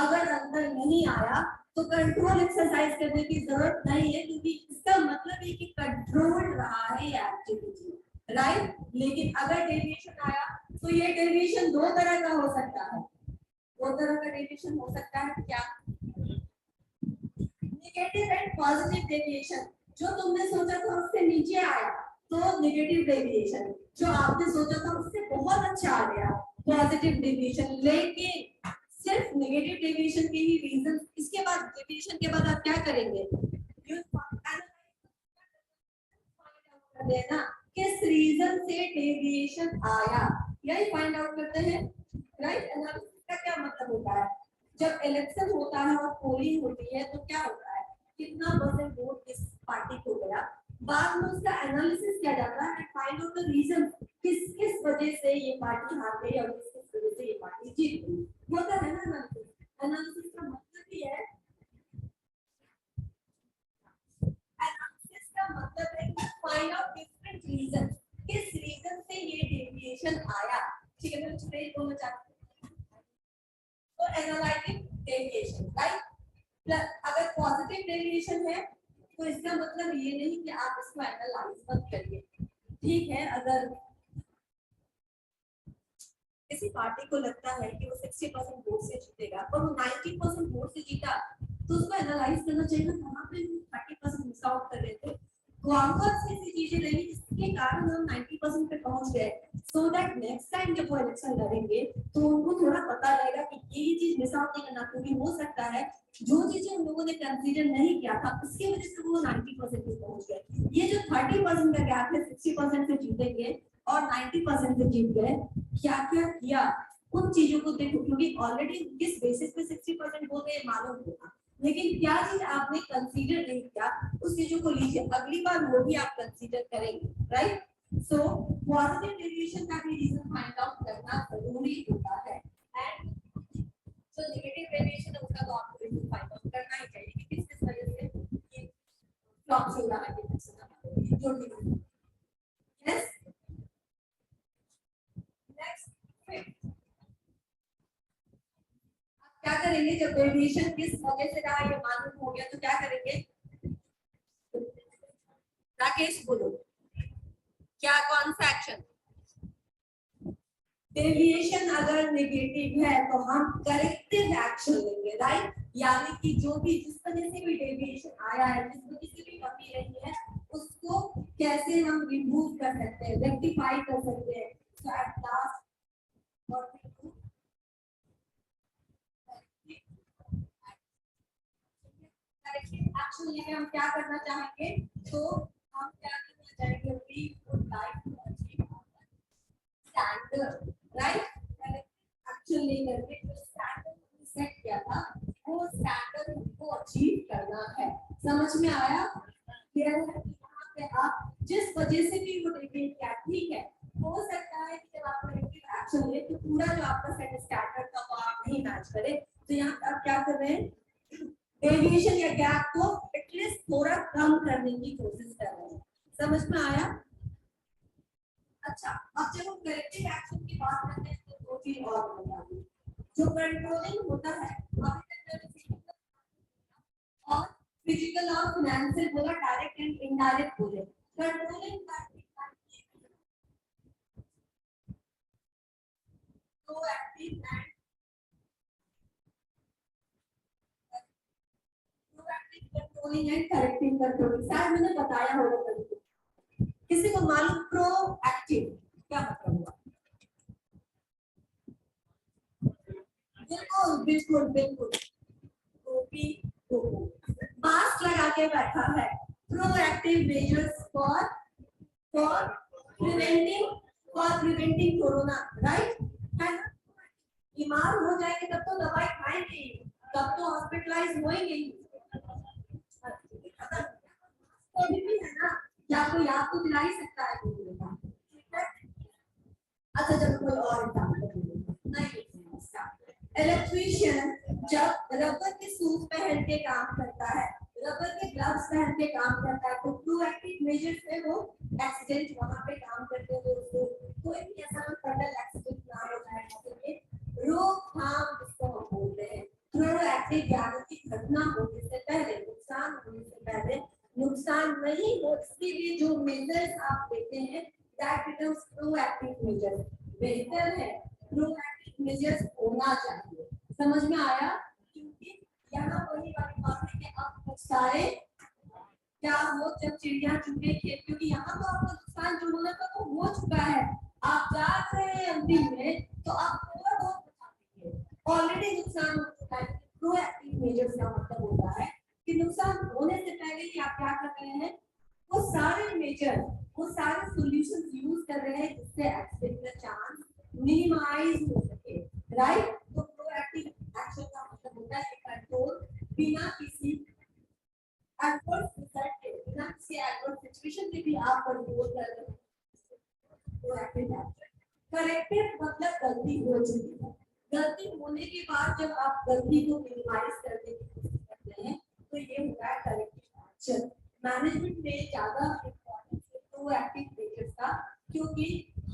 अगर अंतर नहीं आया तो कंट्रोल एक्सरसाइज करने की जरूरत नहीं है, क्योंकि इसका मतलब है कि कंट्रोल रहा है ये एक्टिविटी, राइट। लेकिन अगर डेविएशन आया तो ये डेविएशन दो तरह का हो सकता है, दो तरह का डेविएशन हो सकता है, क्या, नेगेटिव एंड पॉजिटिव डेविएशन। जो तुमने सोचा था उससे नीचे आया तो नेगेटिव डेविएशन, जो आपने सोचा था उससे बहुत अच्छा आ गया पॉजिटिव डेविएशन। लेकिन सिर्फ नेगेटिव डेविएशन के ही रीजन, इसके बाद डेविएशन के बाद आप क्या करेंगे, देना किस रीजन से डेविएशन आया, यही फाइंड आउट करते हैं, राइट। एनालिसिस का क्या मतलब होता है, जब इलेक्शन होता है और पोलिंग होती है तो क्या होता है, कितना परसेंट वोट किस पार्टी को गया, बाद में उसका एनालिसिस किया जाता है, फाइंड आउट द रीजन, किस किस वजह से ये पार्टी हार गई और किस किस वजह से ये पार्टी जीत गई, होता है ना एनालिसिस। एनालिसिस का मतलब ही है, एनालिसिस का मतलब है कि फाइंड आउट डिफरेंट रीजन, किस रीजन से ये डेविएशन आया, ठीक है। मैं स्ट्रेट बोलना चाहती हूँ, तो एनालाइटिंग डेविएशन, राइट। अगर पॉजिटिव डेविएशन है तो इसका मतलब ये नहीं कि आप इसको एनालाइज मत करिए, ठीक है। अगर किसी पार्टी को लगता है कि वो 60% वोट से जीतेगा और वो 90% वोट से जीता, तो उसको एनालाइज करना चाहिए ना, वहां पे 30% मिस आउट कर रहे थे, कौन कौन सी ऐसी चीजें रही जिसके कारण हम 90% पे पहुंच गए, सो दैट नेक्स्ट टाइम जब वो इलेक्शन लड़ेंगे तो उनको थोड़ा पता रहेगा कि ये चीज मिस आउट नहीं करना, क्योंकि हो सकता है जो चीजें उन लोगों ने कंसीडर नहीं किया था उसकी वजह से वो 90% पे पहुंच गए। ये जो 30% का गैप है 60% से जीतेंगे और 90% से जीत गए, क्या क्या किया उन चीजों को देखो, क्योंकि ऑलरेडी किस बेसिस पे 60% हो गए मालूम होगा, लेकिन क्या चीज आपने कंसीडर नहीं किया उस चीजों को लीजिए, अगली बार वो भी आप कंसीडर करेंगे, राइट। सो पॉजिटिव डेविएशन का भी रीजन फाइंड आउट करना जरूरी होता है, एंड जो नेगेटिव डेविएशन है उसका तो आपको रीजन फाइंड आउट करना ही चाहिए कि किस किस वजह से ये फ्लॉप हो रहा है, जो भी यस। नेक्स्ट क्या करेंगे, जब डेविएशन किस वजह से रहा ये मालूम हो गया तो क्या करेंगे, राकेश बोलो क्या कौन सा एक्शन। डेविएशन अगर नेगेटिव है तो हम करेक्टिव एक्शन लेंगे, राइट। यानी कि जो भी जिस वजह से भी डेविएशन आया है, जिस वजह से भी कमी रही है, उसको कैसे हम रिमूव कर सकते हैं, रेक्टिफाई कर सकते हैं। सो एट लास्ट एक्शन लेके हम क्या करना चाहेंगे, तो हम क्या करना चाहेंगे, we would like to achieve standard, right. Action लेकर के जो स्टैंडर्ड सेट किया था वो स्टैंडर्ड को अचीव करना है। समझ में आया, क्लियर है। यहाँ पे आप जिस वजह से भी वो डिबेट किया, ठीक है, हो सकता है कि जब आप करेक्टिव एक्शन ले तो पूरा जो आपका सेट स्टैंडर्ड का वो आप नहीं मैच करे, तो यहाँ पे आप क्या कर रहे हैं, डेविएशन या गैप को एटलीस्ट थोड़ा कम करने की कोशिश कर रहे हैं। समझ में आया। अच्छा, अब जब हम करेक्टिव एक्शन की बात करते हैं तो दो चीज और बता दूं, जो कंट्रोलिंग होता है और फिजिकल और फाइनेंशियल बोला, डायरेक्ट एंड इनडायरेक्ट बोले। Controlling proactive and controlling and corrective controlling, शायद मैंने बताया होगा कभी, किसी को मालूम प्रोएक्टिव क्या मतलब हुआ। बिल्कुल बिल्कुल बिल्कुल, टोपी मास्क लगा के बैठा है, proactive measures for for preventing corona, right है ना। बीमार हो जाएंगे तब तो दवाई खाएंगे, तब तो हॉस्पिटलाइज होएंगे, तो भी है ना, या कोई आपको दिला ही सकता है कोई का, ठीक है। अच्छा चलो कोई और एग्जांपल नहीं, इलेक्ट्रीशियन जब रबर के सूट पहन के काम करता है, रबर के ग्लव्स पहन के काम करता है, तो प्रोएक्टिव मेजर से वो एक्सीडेंट वहां पे काम करते हुए उसको कोई भी ऐसा फटल एक्सीडेंट ना हो जाए, तो रोकथाम जिसको हम बोलते हैं, प्रोएक्टिव यानी कि घटना होने से पहले, नुकसान होने से पहले नुकसान नहीं हो इसके लिए जो मेजर्स आप लेते हैं, दैट बिकम्स प्रोएक्टिव मेजर। बेहतर है प्रोएक्टिव मेजर्स होना चाहिए। समझ में आया, क्योंकि यहाँ वही वाली बात है कि आप बहुत सारे क्या हो, जब चिड़िया चुगे खेत, क्योंकि यहाँ तो आपका नुकसान जो होना था वो हो चुका है, आप जा रहे हैं अंतिम में तो आप थोड़ा बहुत बचा देंगे, ऑलरेडी नुकसान हो चुका है। प्रोएक्टिव मेजर्स का मतलब होता है कि नुकसान होने से पहले ही आप क्या कर रहे हैं, वो सारे मेजर, वो सारे सॉल्यूशंस यूज कर रहे हैं जिससे एक्सीडेंट का चांस मिनिमाइज हो सके, राइट। तो प्रोएक्टिव एक्शन का मतलब होता है कंट्रोल बिना किसी एडवर्स रिजल्ट के, बिना किसी एडवर्स सिचुएशन के भी आप कंट्रोल कर रहे हैं। Proactive action. करेक्टिव मतलब गलती हो चुकी है, गलती होने के बाद जब आप गलती को मिनिमाइज करने की कोशिश करते हैं तो ये होता है करेक्टिव एक्शन। मैनेजमेंट में ज्यादा इंपॉर्टेंस है प्रोएक्टिव मेजर्स का, क्योंकि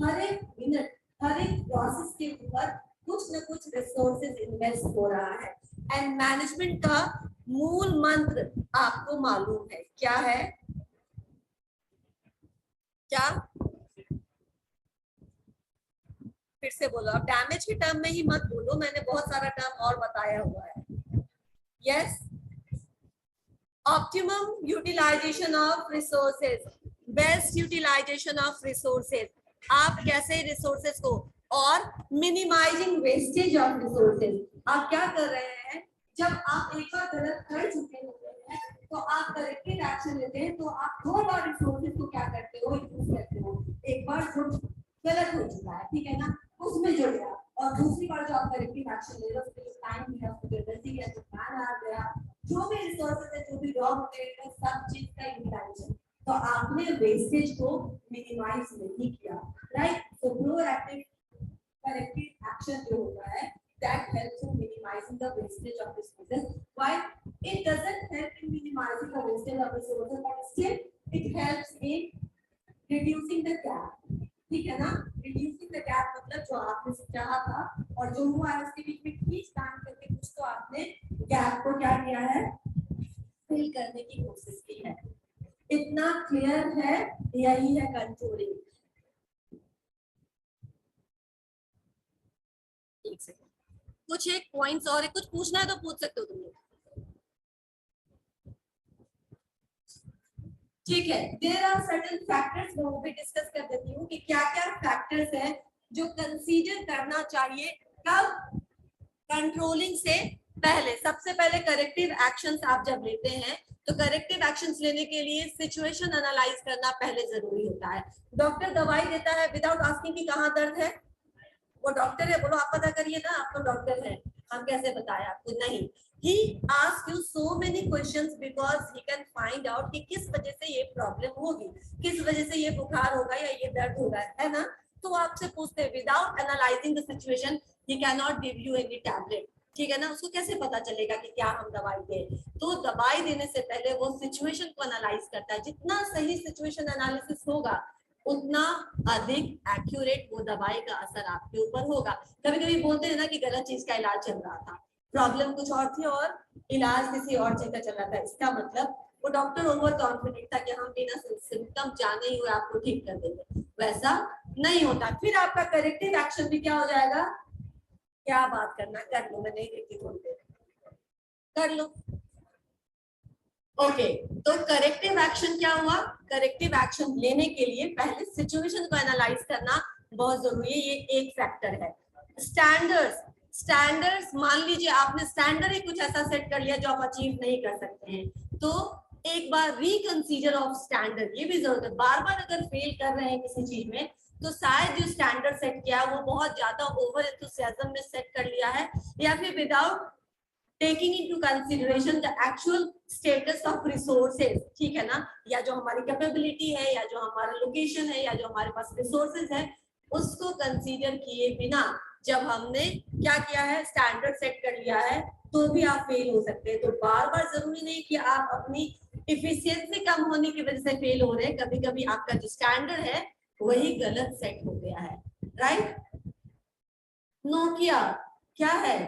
हर एक मिनट हर एक प्रोसेस के ऊपर कुछ न कुछ रिसोर्सेज इन्वेस्ट हो रहा है, एंड मैनेजमेंट का मूल मंत्र आपको मालूम है क्या है, क्या फिर से बोलो, अब डैमेज के टर्म में ही मत बोलो, मैंने बहुत सारा टर्म और बताया हुआ है। Yes, optimum utilisation of resources, best utilisation of resources, आप कैसे रिसोर्सेज को, और मिनिमाइजिंग वेस्टेज ऑफ रिसोर्सेज। आप क्या कर रहे हैं, जब आप एक बार गलत कर चुके होते हैं तो आप करेक्टिव एक्शन लेते हैं, तो आप 2 बार रिसोर्सेज को क्या करते हो, यूज करते हो। एक बार जो गलत हो चुका है, ठीक है ना, उसमें जुड़ गया, और दूसरी बार जो आप करेक्टिव एक्शन ले रहे हो उसके लिए टाइम भी है, उसको जल्दी है, तो प्लान आ गया, जो भी रिसोर्सेज है, जो भी रॉ मटेरियल, सब चीज का यूटिलाइजेशन, तो आपने वेस्टेज को मिनिमाइज नहीं किया, राइट। सो प्रोएक्टिव करेक्टिव एक्शन जो होता है, that helps in minimizing the wastage of resources. Why? It doesn't help in minimizing the wastage of resources, but still it helps in reducing the gap. ठीक है ना, reducing the gap मतलब जो आपने चाहा था और जो हुआ है उसके बीच में खींच तान करके कुछ तो आपने गैप को क्या किया है, फिल करने की कोशिश की है। इतना क्लियर है, यही है कंट्रोलिंग। एक सेकंड, कुछ एक पॉइंट्स और है, कुछ पूछना है तो पूछ सकते हो तुम लोग, ठीक है। देयर आर सर्टेन फैक्टर्स, मैं वो भी डिस्कस कर देती हूँ कि क्या क्या फैक्टर्स है जो कंसीडर करना चाहिए कब, कंट्रोलिंग से पहले। सबसे पहले करेक्टिव एक्शंस आप जब लेते हैं तो करेक्टिव एक्शंस लेने के लिए सिचुएशन एनालाइज करना पहले जरूरी होता है। डॉक्टर दवाई देता है विदाउट आस्किंग कि कहाँ दर्द है, वो डॉक्टर है, बोलो आप पता करिए ना, आप तो डॉक्टर हैं, हम कैसे बताएं आपको, नहीं। He asks you so many questions because he can find out कि किस वजह से ये प्रॉब्लम होगी, किस वजह से ये बुखार होगा या ये दर्द होगा, है ना। तो आपसे पूछते हैं, without analysing the situation he cannot give you any tablet, ठीक है ना। उसको कैसे पता चलेगा कि क्या हम दवाई दें, तो दवाई देने से पहले वो सिचुएशन को एनालाइज करता है। जितना सही सिचुएशन एनालिसिस होगा उतना अधिक एक्यूरेट वो दवाई का असर आपके ऊपर होगा। कभी कभी बोलते हैं ना कि गलत चीज का इलाज चल रहा था, प्रॉब्लम कुछ और थी और इलाज किसी और चीज का चल रहा था, इसका मतलब वो डॉक्टर ओवर कॉन्फिडेंट था कि हम बिना सिम्टम जाने ही हुए आपको ठीक कर देंगे, वैसा नहीं होता। फिर आपका करेक्टिव एक्शन भी क्या हो जाएगा, क्या बात करना, कर लो, मैं नहीं देखती थोड़ी देर, कर लो। ओके, तो करेक्टिव एक्शन क्या हुआ, करेक्टिव एक्शन लेने के लिए पहले सिचुएशन को एनालाइज करना बहुत जरूरी है, ये एक फैक्टर है। स्टैंडर्ड्स, स्टैंडर्ड्स मान लीजिए आपने स्टैंडर्ड ही कुछ ऐसा सेट कर लिया जो आप अचीव नहीं कर सकते हैं, तो एक बार रिकंसीडर ऑफ स्टैंडर्ड, ये भी जरूरत है। बार बार अगर फेल कर रहे हैं किसी चीज में तो शायद जो स्टैंडर्ड सेट किया वो बहुत ज्यादा ओवर एंथुसियाज्म में सेट कर लिया है, या फिर without taking into consideration the actual status of resources, ठीक है ना, या जो हमारी कैपेबिलिटी है, या जो हमारा लोकेशन है, या जो हमारे पास रिसोर्सेज है, उसको कंसीडर किए बिना जब हमने क्या किया है, स्टैंडर्ड सेट कर लिया है, तो भी आप फेल हो सकते हैं। तो बार बार जरूरी नहीं कि आप अपनी इफिशियंसी कम होने की वजह से फेल हो रहे हैं, कभी कभी आपका जो स्टैंडर्ड है वही गलत सेट हो गया है, राइट। नोकिया क्या है,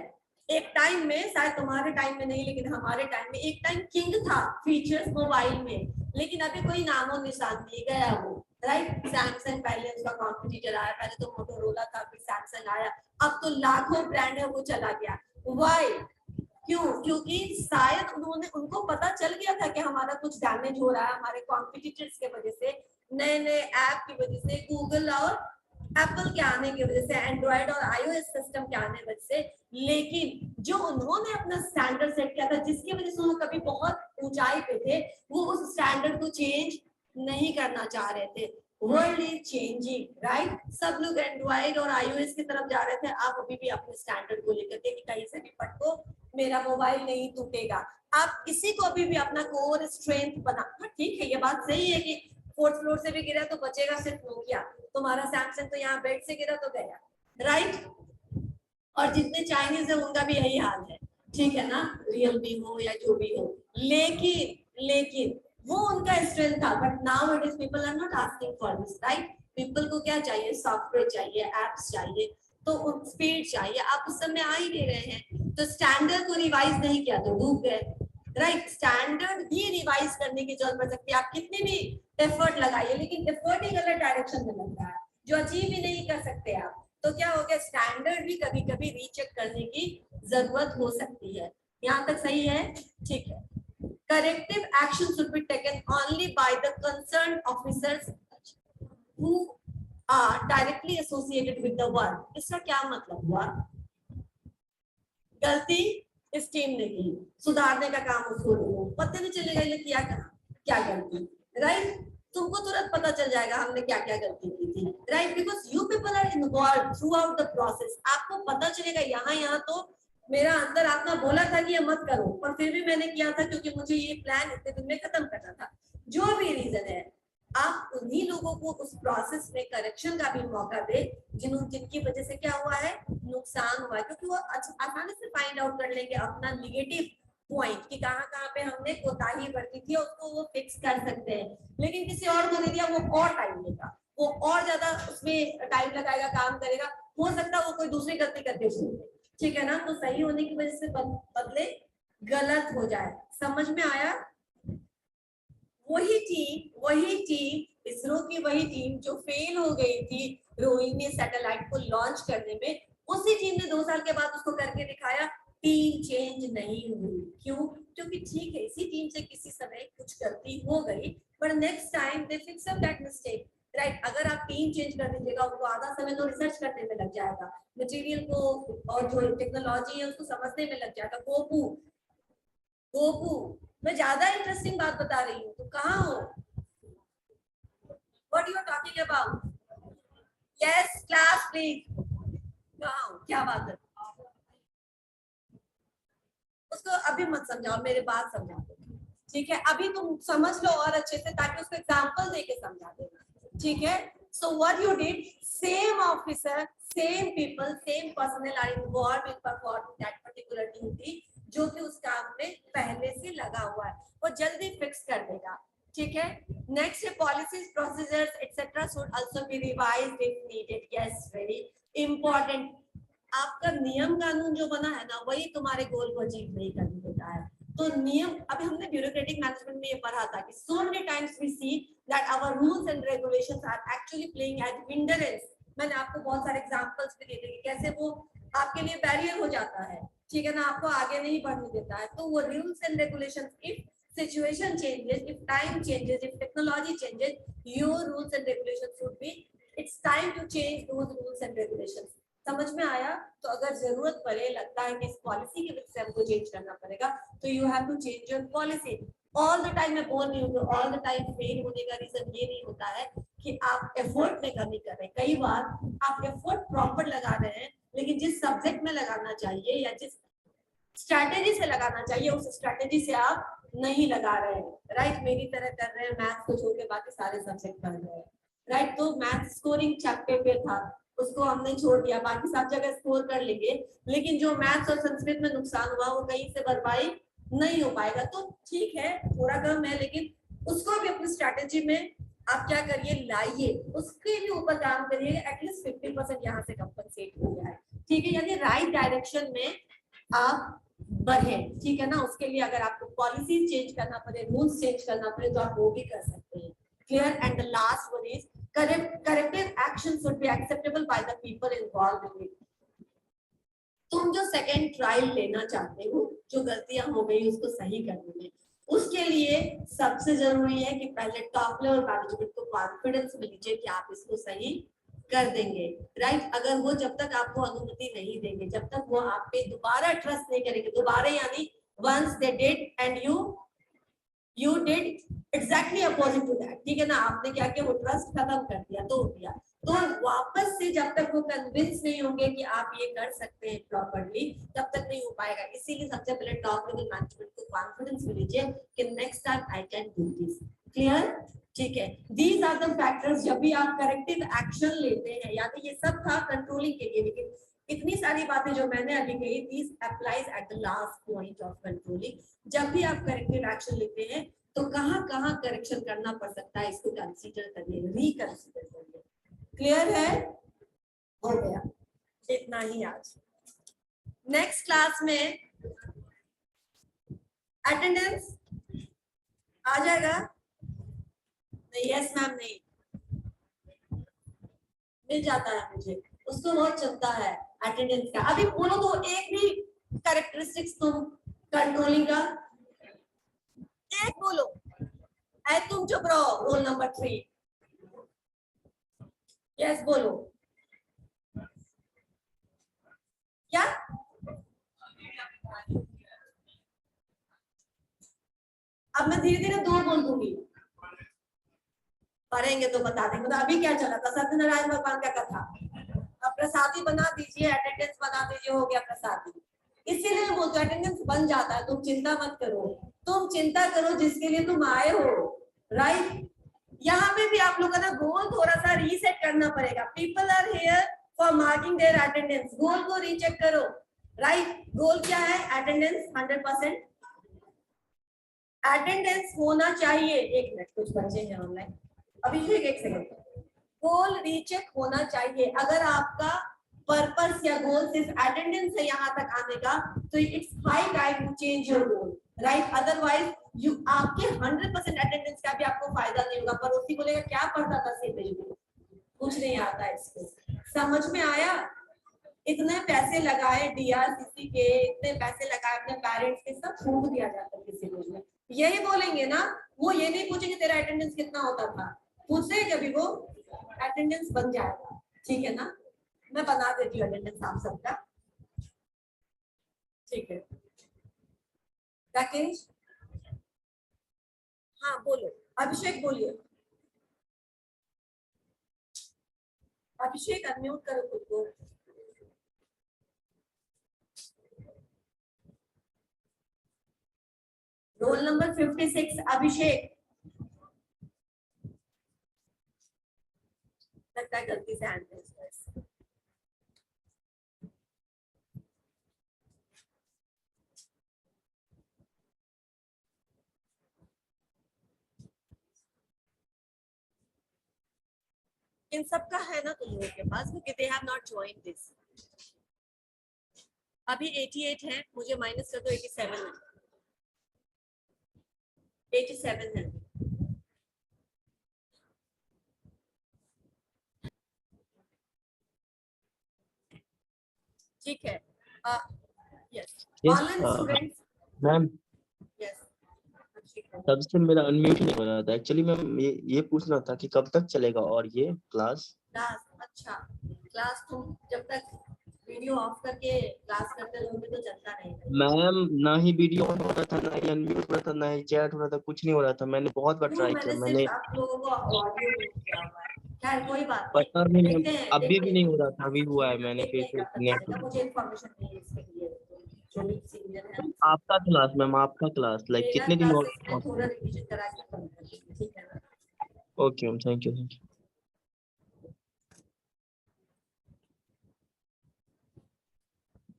एक टाइम में, शायद तुम्हारे टाइम में नहीं लेकिन हमारे टाइम में एक टाइम किंग था फीचर्स मोबाइल में, लेकिन अभी कोई नामो निशान नहीं गया वो, राइट। सैमसंग पहले उसका कॉम्पिटिटर आया, पहले तो मोटोरोला था, फिर सैमसंग आया, अब तो लाखों ब्रांड है वो चला गया। व्हाई, क्यों, क्योंकि शायद उन्होंने, उनको पता चल गया था कि हमारा कुछ डैमेज हो रहा है हमारे कॉम्पिटिटर्स के वजह से, नए नए ऐप की वजह से, गूगल और एप्पल के आने की वजह से, एंड्रॉइड और आईओएस सिस्टम के आने की वजह से। लेकिन जो उन्होंने अपना स्टैंडर्ड सेट किया था जिसकी वजह से वो कभी बहुत ऊंचाई पे थे, वो उस स्टैंडर्ड को चेंज नहीं करना चाह रहे थे। World is changing, right. सब लोग एंड्रॉइड और आईओएस की तरफ जा रहे थे, आप अभी भी अपने स्टैंडर्ड को लेकर के कि कहीं से भी पटको मेरा मोबाइल नहीं टूटेगा, आप किसी को अभी भी अपना कोर स्ट्रेंथ बना। ठीक है, ये बात सही है कि 4th फ्लोर से भी गिरा तो बचेगा सिर्फ नोकिया, तुम्हारा सैमसंग तो यहाँ बेड से गिरा तो गया, राइट। और जितने चाइनीज है उनका भी यही हाल है, ठीक है ना, रियलमी हो या जो भी हो। लेकिन वो उनका स्ट्रेंथ था, but now it is people are not asking for this, right. People को क्या चाहिए, सॉफ्टवेयर चाहिए, एप्स चाहिए, तो स्पीड चाहिए, आप उस समय आ ही नहीं रहे हैं, तो स्टैंडर्ड को रिवाइज नहीं किया तो डूब गए, राइट। स्टैंडर्ड भी रिवाइज करने की जरूरत पड़ सकती है, आप कितनी भी एफर्ट लगाइए, लेकिन एफर्ट ही गलत डायरेक्शन में लग रहा है, जो अचीव ही नहीं कर सकते आप, तो क्या हो गया, स्टैंडर्ड भी कभी कभी रीचेक करने की जरूरत हो सकती है। यहाँ तक सही है, ठीक है। corrective action should be taken only by the concerned officers who are directly associated with the work. इसका क्या मतलब हुआ? गलती इस टीम ने की, सुधारने का काम उसको दिया, पता नहीं चलेगा ये किया क्या गलती, राइट? तुमको तुरंत पता चल जाएगा हमने क्या क्या गलती की थी, right? Because you people are involve throughout the process. आपको पता चलेगा यहाँ तो मेरा अंदर आपने बोला था कि ये मत करो, पर फिर भी मैंने किया था क्योंकि मुझे ये प्लान इतने दिन में खत्म करना था. जो भी रीजन है, आप उन्हीं लोगों को उस प्रोसेस में करेक्शन का भी मौका दे जिनकी वजह से क्या हुआ है, नुकसान हुआ है, क्योंकि वो आसानी से फाइंड आउट कर लेंगे अपना निगेटिव पॉइंट कि कहाँ पे हमने कोताही बरती थी, उसको वो फिक्स कर सकते हैं. लेकिन किसी और को दे दिया, वो और टाइम लेगा, वो और ज्यादा उसमें टाइम लगाएगा, काम करेगा, हो सकता है वो कोई दूसरी गलती करके छोड़े, ठीक है ना? तो सही होने की वजह से बदले गलत हो जाए. समझ में आया? वही टीम इसरो की वही टीम जो फेल हो गई थी रोहिणी सैटेलाइट को लॉन्च करने में, उसी टीम ने 2 साल के बाद उसको करके दिखाया. टीम चेंज नहीं हुई. क्यों? क्योंकि ठीक है, इसी टीम से किसी समय कुछ गलती हो गई, पर next time they fix up that mistake, right? अगर आप टीम चेंज कर दीजिएगा, उनको आधा समय तो रिसर्च करने में लग जाएगा, मटेरियल को और जो टेक्नोलॉजी है उसको समझने में लग जाएगा. गोपू मैं ज्यादा इंटरेस्टिंग बात बता रही हूँ, तो कहाँ हो? What you are talking about? Yes, class please. कहाँ हो? क्या बात है? उसको अभी मत समझाओ, मेरे बात समझा दो, ठीक है? अभी तुम समझ लो और अच्छे से, ताकि उसको एग्जाम्पल देके समझा देना, ठीक है? So what you did, same officer, same people, same personnel are involved in performing that particular duty, जो कि उस काम में पहले से लगा हुआ है, वो जल्दी फिक्स कर देगा, ठीक है? नेक्स्ट है policies, procedures etcetera should also be revised if needed. Yes, very important. आपका नियम कानून जो बना है ना, वही तुम्हारे गोल को अचीव नहीं करने देता है. तो नियम, अभी हमने ब्यूरोक्रेटिक मैनेजमेंट में ये पढ़ा था कि so many times we see that our rules and regulations are actually playing as hindrance. मैंने आपको बहुत सारे एग्जांपल्स भी दिए थे कि कैसे वो आपके लिए बैरियर हो जाता है, ठीक है ना? आपको आगे नहीं बढ़ने देता है. तो वो rules and regulations, if situation changes, if time changes, if technology changes, your rules and regulations should be, it's time to change those rules and regulations. समझ में आया? तो अगर जरूरत पड़े, लगता है कि इस पॉलिसी की वजह से हमको चेंज करना पड़ेगा, तो you have to change your policy. All the time मैं बोल रही हूँ, ऑल द टाइम फेल होने का रीजन ये नहीं होता है कि आप एफर्ट में कमी कर रहे हैं. कई बार आप एफर्ट प्रॉपर लगा रहे हैं, लेकिन जिस सब्जेक्ट में लगाना चाहिए या जिस स्ट्रैटेजी से लगाना चाहिए, उस स्ट्रैटेजी से आप नहीं लगा रहे हैं, राइट? मेरी तरह कर रहे हैं, मैथ्स को छोड़ के बाकी सारे सब्जेक्ट पढ़ रहे हैं, राइट? तो मैथ्स स्कोरिंग चैप्टर पे था, उसको हमने छोड़ दिया, बाकी सब जगह स्कोर कर लेंगे, लेकिन जो मैथ्स और संस्कृत में नुकसान हुआ वो कहीं से भरपाई नहीं हो पाएगा. तो ठीक है, थोड़ा कम है, लेकिन उसको भी अपनी स्ट्रैटेजी में आप क्या करिए, लाइए, उसके भी ऊपर काम करिए, एटलीस्ट 50% यहाँ से कंपनसेट हो जाए, ठीक है? यानी राइट डायरेक्शन में आप बढ़े, ठीक है ना? उसके लिए अगर आपको पॉलिसी चेंज करना पड़े, रूल्स चेंज करना पड़े, तो आप वो भी कर सकते हैं. Clear? And the last one is corrective action should be acceptable by the people involved in it. तुम जो सेकेंड ट्रायल लेना चाहते हो, जो गलतियां हो गई उसको सही करने में, उसके लिए सबसे जरूरी है कि पहले टॉप लेवल मैनेजमेंट को कॉन्फिडेंस मिले कि आप इसको सही कर देंगे, राइट? अगर वो जब तक आपको अनुमति नहीं देंगे, जब तक वो आप पे दोबारा ट्रस्ट नहीं करेंगे, दोबारा यानी once they did and you did exactly opposite to that, ठीक है ना? आपने क्या किया, वो ट्रस्ट खत्म कर दिया, तोड़ दिया, तो वापस से जब तक वो कन्विंस नहीं होंगे कि आप ये कर सकते हैं प्रॉपर्ली, तब तक नहीं हो पाएगा. इसीलिए सबसे पहले टॉप लेवल मैनेजमेंट को कॉन्फिडेंस में लीजिए कि next time I can do this. Clear? ठीक है? These are the factors. जब भी आप करेक्टिव एक्शन लेते हैं, यानी ये सब था कंट्रोलिंग के लिए, लेकिन इतनी सारी बातें जो मैंने अभी कही, this applies at the last point of controlling. जब भी आप करेक्टिव एक्शन लेते हैं, तो कहाँ करेक्शन करना पड़ सकता है, इसको कंसीडर करिए, रिकंसीडर करिए. क्लियर है? हो गया, इतना ही आज. नेक्स्ट क्लास में अटेंडेंस आ जाएगा? नहीं, यस मैम, नहीं मिल जाता है मुझे, उसको बहुत चलता है अटेंडेंस का. अभी बोलो तो एक भी कैरेक्टरिस्टिक्स तुम कंट्रोलिंग का अभिषेक बोलो, तुम चुप रहो, रोल नंबर 3। यस बोलो, क्या अब मैं धीरे धीरे 2 बोल दूंगी, पढ़ेंगे तो बता देंगे। तो अभी क्या चला था, सत्यनारायण भगवान का कथा, अब प्रसादी बना दीजिए, अटेंडेंस बना दीजिए, हो गया प्रसादी। इसीलिए मैं बोलती हूँ अटेंडेंस बन जाता है, तुम चिंता मत करो, तुम चिंता करो जिसके लिए तुम आए हो, राइट। यहाँ पे भी आप लोग का ना गोल थोड़ा सा रीसेट करना पड़ेगा। People are here for marking their attendance, goal को रीचेक करो, राइट। गोल क्या है, अटेंडेंस 100%, अटेंडेंस होना चाहिए। एक मिनट, कुछ बच्चे हैं ऑनलाइन, अभिषेक एक सेकंड, गोल रीचेक होना चाहिए। अगर आपका पर्पस या गोल सिर्फ अटेंडेंस है यहाँ तक आने का, तो it's high time to change your goal, right. Otherwise you आपके 100% अटेंडेंस का भी आपको फायदा नहीं होगा। पड़ोसी बोलेगा क्या पढ़ता था सीधे, कुछ नहीं आता इसको, समझ में आया। इतने पैसे लगाए डीआरसीसी के, इतने पैसे लगाए अपने पेरेंट्स के, सब फूक दिया जाता है किसी को में। यही बोलेंगे ना, वो ये नहीं पूछेंगे तेरा अटेंडेंस कितना होता था, पूछे कभी वो अटेंडेंस बन जाएगा, ठीक है ना। मैं बना देती हूँ अटेंडेंस आप सबका, ठीक है। राकेश, हाँ बोलो, अभिषेक बोलिए, अभिषेक अनम्यूट करो खुद को। रोल नंबर 56 अभिषेक, लगता है गलती से हैंड रेज कर। इन सबका है ना तुम लोगों के पास, क्योंकि they have not joined this. अभी 88 है, मुझे माइनस कर दो 87 है, 87 है। ठीक है, yes online students, ma'am yes तब से मेरा अनम्यूट नहीं हो रहा था एक्चुअली मैम, ये पूछना था कि कब तक चलेगा और ये क्लास। अच्छा, क्लास तुम जब तक वीडियो ऑफ करके क्लास करते रहोगे तो चलता रहेगा। मैम ना ही वीडियो ऑन हो रहा था, ना ही अनम्यूट हो रहा था, ना ही चैट हो रहा था, कुछ नहीं हो रहा था। मैंने बहुत बार ट्राई किया, मैंने आप लोगों को ऑडियो किया हुआ है। खैर कोई बात नहीं, पता नहीं मैम, देखते हैं, अभी भी नहीं हो रहा था, अभी हुआ है। मैंने देखते फिर हैं कब तक चलेगा, मुझे इंफॉर्मेशन नहीं है इसके लिए, जो भी सीनियर है। आपका क्लास मैम, आपका क्लास लाइक कितने दिन हो? थोड़ा रिवीजन करा के, ठीक है ना। Okay ma'am, thank you.